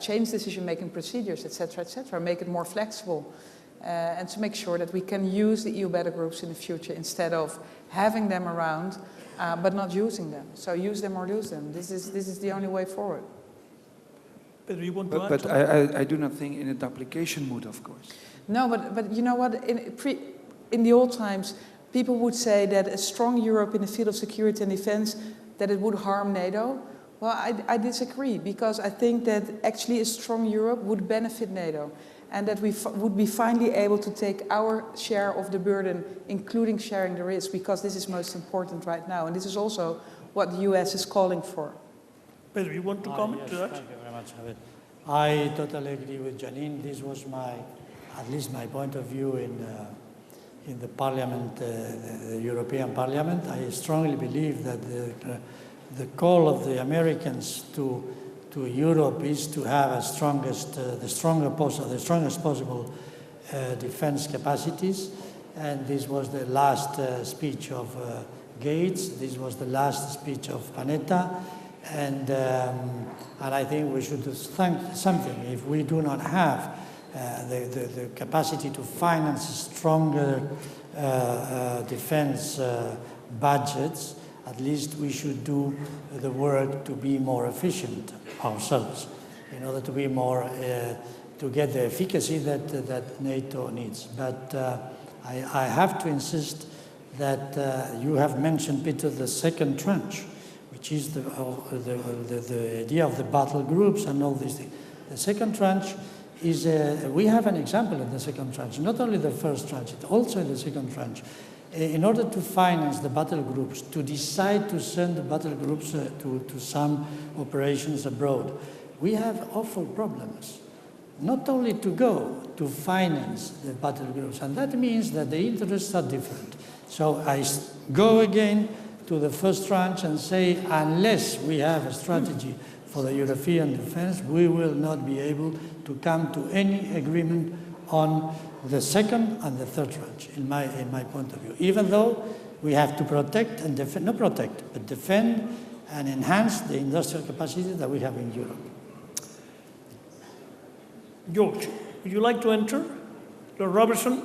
S4: change decision-making procedures, etc., make it more flexible, and to make sure that we can use the EU battle groups in the future instead of having them around but not using them. So use them or lose them. This is the only way forward.
S3: Pedro, you want to add
S10: But
S3: something?
S10: I do not think in a duplication mood, of course.
S4: No, but you know what? In the old times, people would say that a strong Europe in the field of security and defense, that it would harm NATO. Well, I disagree, because I think that actually a strong Europe would benefit NATO, and that we would be finally able to take our share of the burden, including sharing the risk, because this is most important right now. And this is also what the US is calling for.
S3: Pedro, you want to comment to that?
S7: Thank you very much, Javier. I totally agree with Janine. This was at least my point of view in the Parliament, the European Parliament. I strongly believe that the call of the Americans to Europe is to have the strongest possible defense capacities. And this was the last speech of Gates. This was the last speech of Panetta. And I think we should do something. If we do not have the capacity to finance stronger defense budgets, at least we should do the work to be more efficient ourselves, in order to be more, to get the efficacy that NATO needs. But I have to insist that you have mentioned, Peter, the second tranche, which is the idea of the battle groups and all these things. The second tranche is, we have an example in the second tranche, not only the first tranche, also in the second tranche. In order to finance the battle groups, to decide to send the battle groups to some operations abroad, we have awful problems. Not only to go to finance the battle groups, and that means that the interests are different. So I go again to the first tranche and say, unless we have a strategy for the European defense, we will not be able to come to any agreement on the second and the third tranche, in my point of view. Even though we have to protect and defend, not protect, but defend and enhance the industrial capacity that we have in Europe.
S3: George, would you like to enter? Lord Robertson?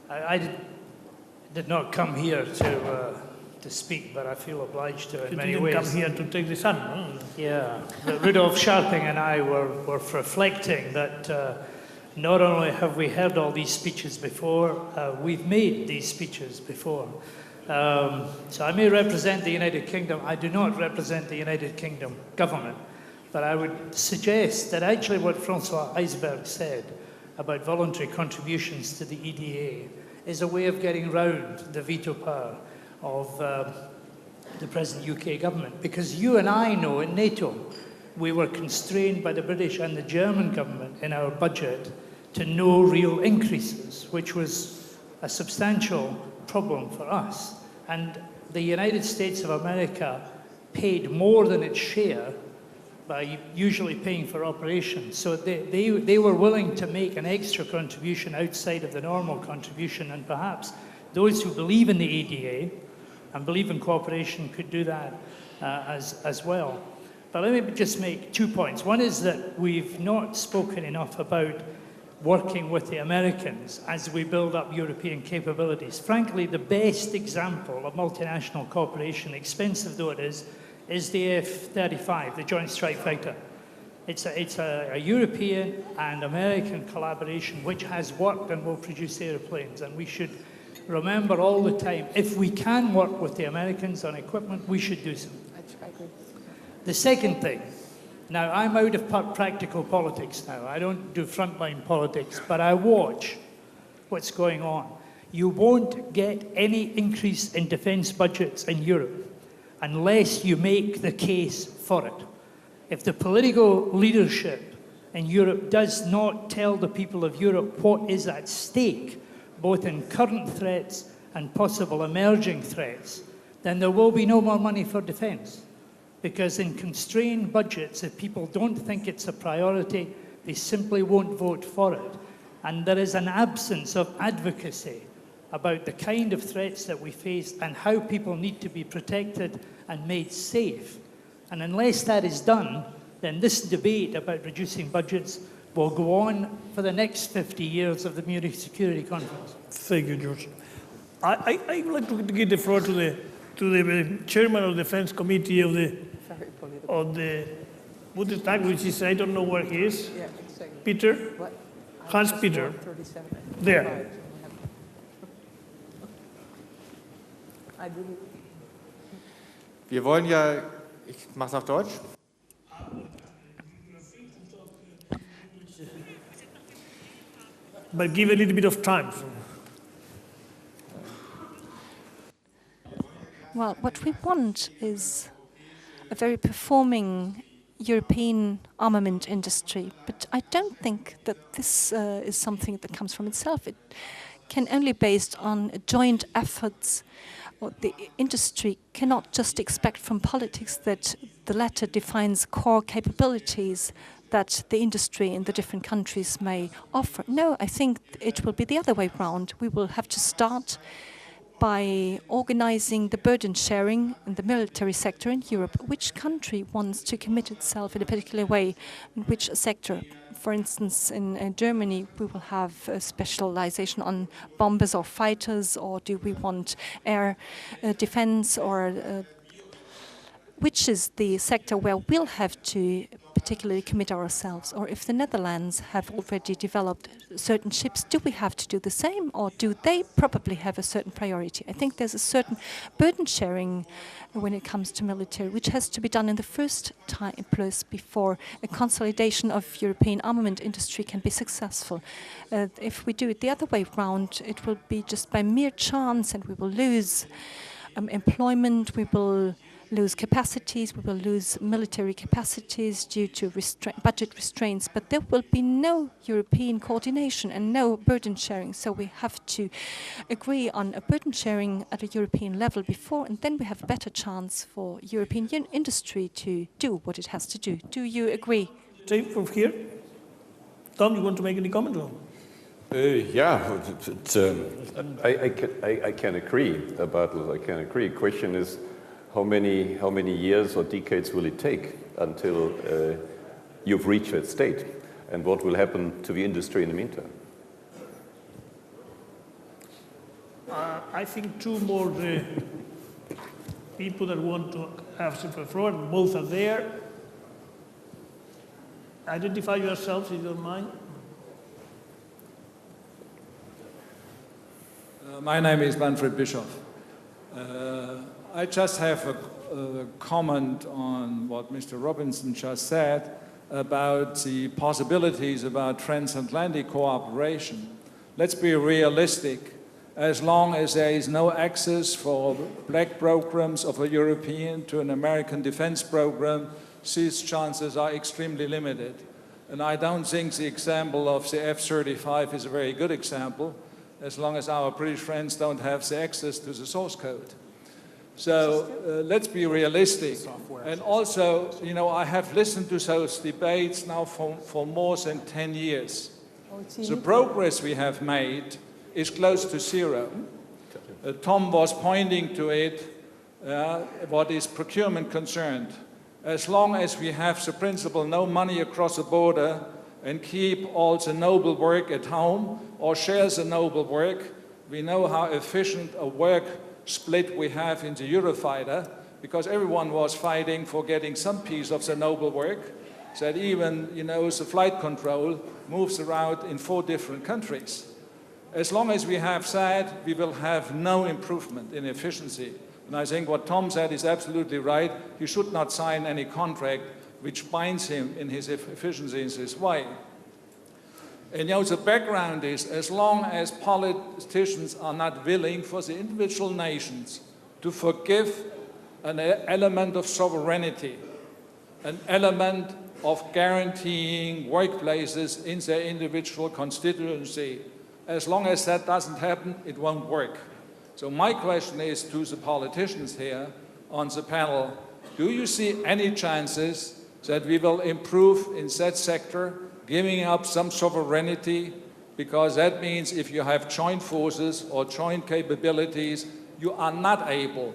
S11: I did not come here to speak, but I feel obliged to in many ways.
S3: You didn't come here to take the sun, no?
S11: Yeah. Rudolf Scharping and I were reflecting that not only have we heard all these speeches before, we've made these speeches before. So I may represent the United Kingdom. I do not represent the United Kingdom government, but I would suggest that actually what Francois Heisberg said about voluntary contributions to the EDA is a way of getting round the veto power of the present UK government. Because you and I know in NATO, we were constrained by the British and the German government in our budget to no real increases, which was a substantial problem for us. And the United States of America paid more than its share by usually paying for operations. So they were willing to make an extra contribution outside of the normal contribution, and perhaps those who believe in the EDA and believe in cooperation could do that as well. But let me just make 2 points. One is that we've not spoken enough about working with the Americans as we build up European capabilities. Frankly, the best example of multinational cooperation, expensive though it is the F-35, the Joint Strike Fighter. It's a European and American collaboration which has worked and will produce airplanes, and we should remember all the time, if we can work with the Americans on equipment, we should do so.
S4: I agree.
S11: The second thing, now I'm out of practical politics now, I don't do frontline politics, but I watch what's going on. You won't get any increase in defence budgets in Europe unless you make the case for it. If the political leadership in Europe does not tell the people of Europe what is at stake, both in current threats and possible emerging threats, then there will be no more money for defence. Because in constrained budgets, if people don't think it's a priority, they simply won't vote for it. And there is an absence of advocacy about the kind of threats that we face and how people need to be protected and made safe. And unless that is done, then this debate about reducing budgets will go on for the next 50 years of the Munich Security Conference.
S3: Thank you, George. I would like to give the floor to the chairman of the Defense Committee of the Bundestag, which is, I don't know where he is.
S4: Yeah, exactly.
S3: Peter?
S4: What?
S3: Hans Peter.
S4: 37.
S3: There.
S4: I didn't.
S12: Wir wollen ja, ich mache es auf Deutsch.
S3: But give a little bit of time.
S13: Well, what we want is a very performing European armament industry, but I don't think that this is something that comes from itself. It can only be based on joint efforts. The industry cannot just expect from politics that the latter defines core capabilities that the industry in the different countries may offer. No, I think it will be the other way around. We will have to start by organizing the burden sharing in the military sector in Europe. Which country wants to commit itself in a particular way, in which sector? For instance, in Germany, we will have a specialization on bombers or fighters, or do we want air defense, or which is the sector where we'll have to particularly commit ourselves? Or if the Netherlands have already developed certain ships, do we have to do the same, or do they probably have a certain priority? I think there's a certain burden sharing when it comes to military, which has to be done in the first place before a consolidation of European armament industry can be successful. If we do it the other way round, it will be just by mere chance, and we will lose employment, we will lose capacities, we will lose military capacities due to budget restraints, but there will be no European coordination and no burden sharing. So we have to agree on a burden sharing at a European level before, and then we have a better chance for European industry to do what it has to do. Do you agree?
S3: Same from here. Tom, you want to make any comment on?
S5: Yeah, I can agree about this. I can agree. Question is, how many years or decades will it take until you've reached that state, and what will happen to the industry in the meantime?
S3: I think two more people that want to have the floor. Both are there. Identify yourselves, if you don't mind.
S14: My name is Manfred Bischoff. I just have a comment on what Mr. Robinson just said about the possibilities about transatlantic cooperation. Let's be realistic. As long as there is no access for black programs of a European to an American defense program, these chances are extremely limited. And I don't think the example of the F-35 is a very good example, as long as our British friends don't have the access to the source code. So let's be realistic. And also, you know, I have listened to those debates now for more than 10 years. The progress we have made is close to zero. Tom was pointing to it, what is procurement concerned. As long as we have the principle no money across the border and keep all the noble work at home or share the noble work, we know how efficient a work split we have in the Eurofighter, because everyone was fighting for getting some piece of the noble work, that even, you know, the flight control moves around in 4 different countries. As long as we have that, we will have no improvement in efficiency. And I think what Tom said is absolutely right. He should not sign any contract which binds him in his efficiency in this way. And you know, the background is, as long as politicians are not willing for the individual nations to forgive an element of sovereignty, an element of guaranteeing workplaces in their individual constituency, as long as that doesn't happen, it won't work. So my question is to the politicians here on the panel, do you see any chances that we will improve in that sector, giving up some sovereignty? Because that means if you have joint forces or joint capabilities, you are not able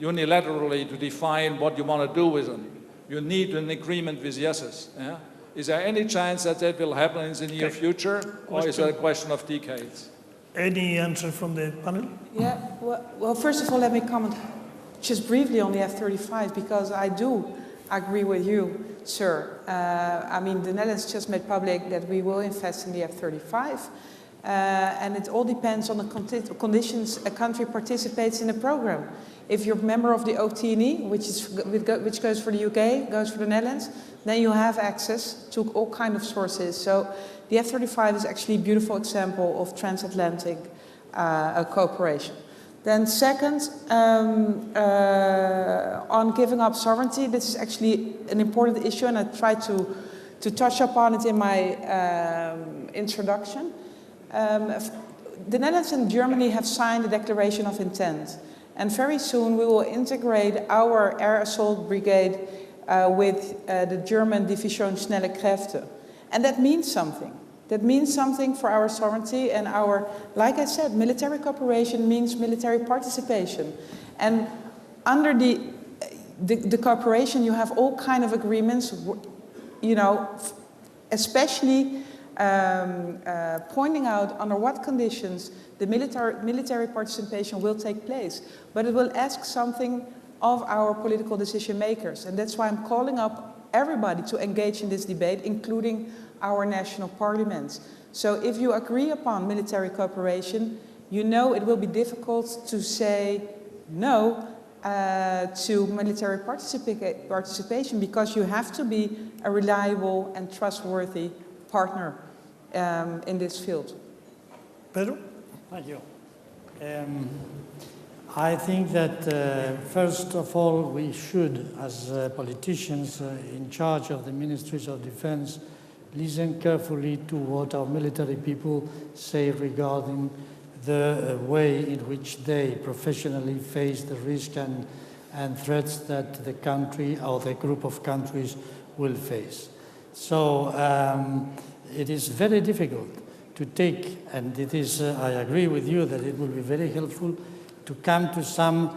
S14: unilaterally to define what you want to do with them. You need an agreement with yeses. Yeah? Is there any chance that that will happen in the near future, or is it a question of decades?
S3: Any answer from the panel?
S4: Yeah, well, first of all, let me comment just briefly on the F-35, because I do agree with you, sir. I mean, the Netherlands just made public that we will invest in the F-35, and it all depends on the conditions a country participates in the program. If you're a member of the OTNE, which goes for the UK, goes for the Netherlands, then you have access to all kinds of sources. So the F-35 is actually a beautiful example of transatlantic cooperation. Then second, on giving up sovereignty, this is actually an important issue, and I tried to touch upon it in my introduction. The Netherlands and Germany have signed a declaration of intent, and very soon we will integrate our air assault brigade with the German Division Schnelle Kräfte. And that means something. That means something for our sovereignty and our, like I said, military cooperation means military participation. And under the cooperation, you have all kinds of agreements, you know, especially pointing out under what conditions the military participation will take place. But it will ask something of our political decision makers. And that's why I'm calling up everybody to engage in this debate, including our national parliaments. So if you agree upon military cooperation, you know it will be difficult to say no to military participation, because you have to be a reliable and trustworthy partner in this field.
S3: Pedro?
S7: Thank you. I think that first of all we should, as politicians in charge of the ministries of defense, listen carefully to what our military people say regarding the way in which they professionally face the risk and threats that the country or the group of countries will face. So it is very difficult to take, and it is, I agree with you that it will be very helpful to come to some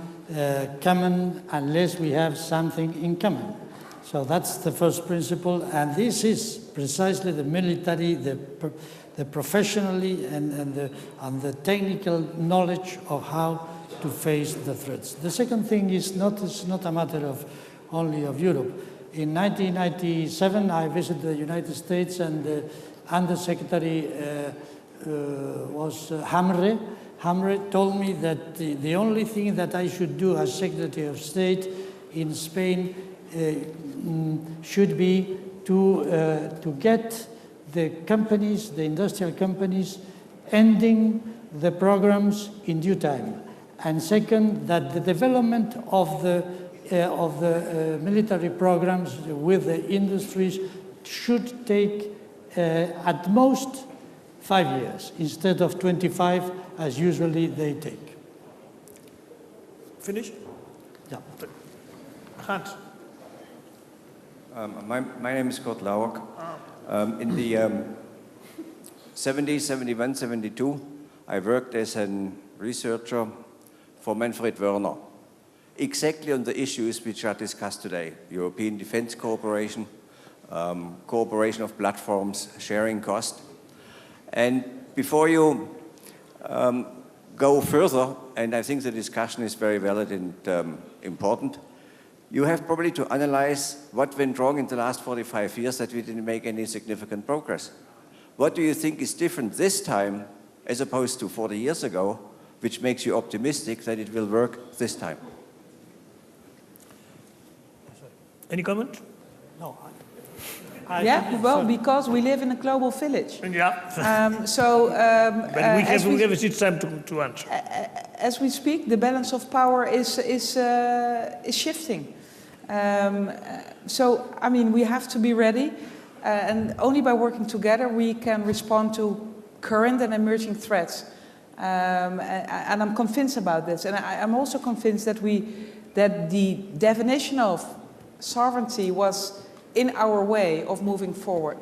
S7: common unless we have something in common. So that's the first principle, and this is precisely the military, the professionally and the technical knowledge of how to face the threats. The second thing is not a matter of only of Europe. In 1997, I visited the United States, and the Undersecretary was Hamre. Hamre told me that the only thing that I should do as Secretary of State in Spain should be to get the companies, the industrial companies, ending the programs in due time. And second, that the development of the military programs with the industries should take at most 5 years instead of 25 as usually they take.
S3: Finish?
S7: Yeah.
S3: Hans.
S15: My name is Kurt Lauer. In the 70s, 71, 72, I worked as a researcher for Manfred Wörner, exactly on the issues which are discussed today: European defense cooperation, cooperation of platforms, sharing cost. And before you go further, and I think the discussion is very valid and important, you have probably to analyze what went wrong in the last 45 years that we didn't make any significant progress. What do you think is different this time as opposed to 40 years ago, which makes you optimistic that it will work this time?
S3: Any comment?
S7: No.
S4: Yeah, well, because we live in a global village.
S3: Yeah.
S4: But
S3: we have a time to answer.
S4: As we speak, the balance of power is shifting. So, I mean, we have to be ready, and only by working together we can respond to current and emerging threats. And I'm convinced about this, and I'm also convinced that the definition of sovereignty was in our way of moving forward.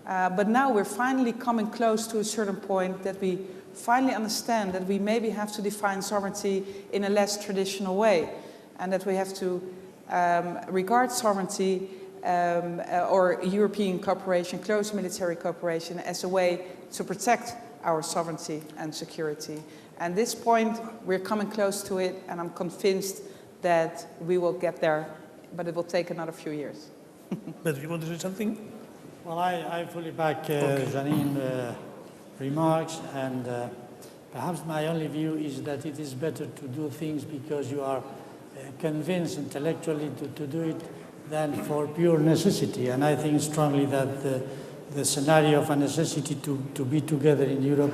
S4: But now we're finally coming close to a certain point that we finally understand that we maybe have to define sovereignty in a less traditional way, and that we have to regard sovereignty or European cooperation, close military cooperation, as a way to protect our sovereignty and security. And this point, we're coming close to it, and I'm convinced that we will get there, but it will take another few years.
S3: But you want to say something?
S7: Well, I fully back Janine's remarks, and perhaps my only view is that it is better to do things because you are convinced intellectually to do it than for pure necessity. And I think strongly that the scenario of a necessity to be together in Europe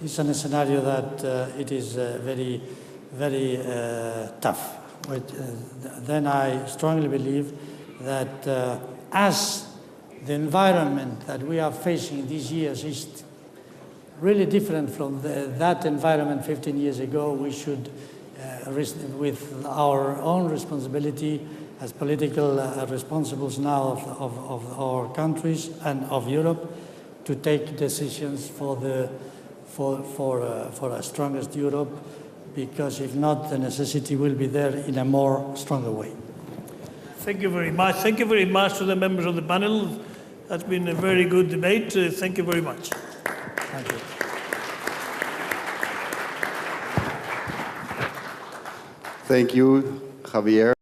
S7: is a scenario that it is very, very tough. But then I strongly believe that as the environment that we are facing these years is really different from that environment 15 years ago, we should, with our own responsibility as political responsibles now of our countries and of Europe, to take decisions for a strongest Europe, because if not, the necessity will be there in a more stronger way.
S3: Thank you very much. Thank you very much to the members of the panel. That's been a very good debate. Thank you very much.
S7: Thank you.
S2: Thank you, Javier.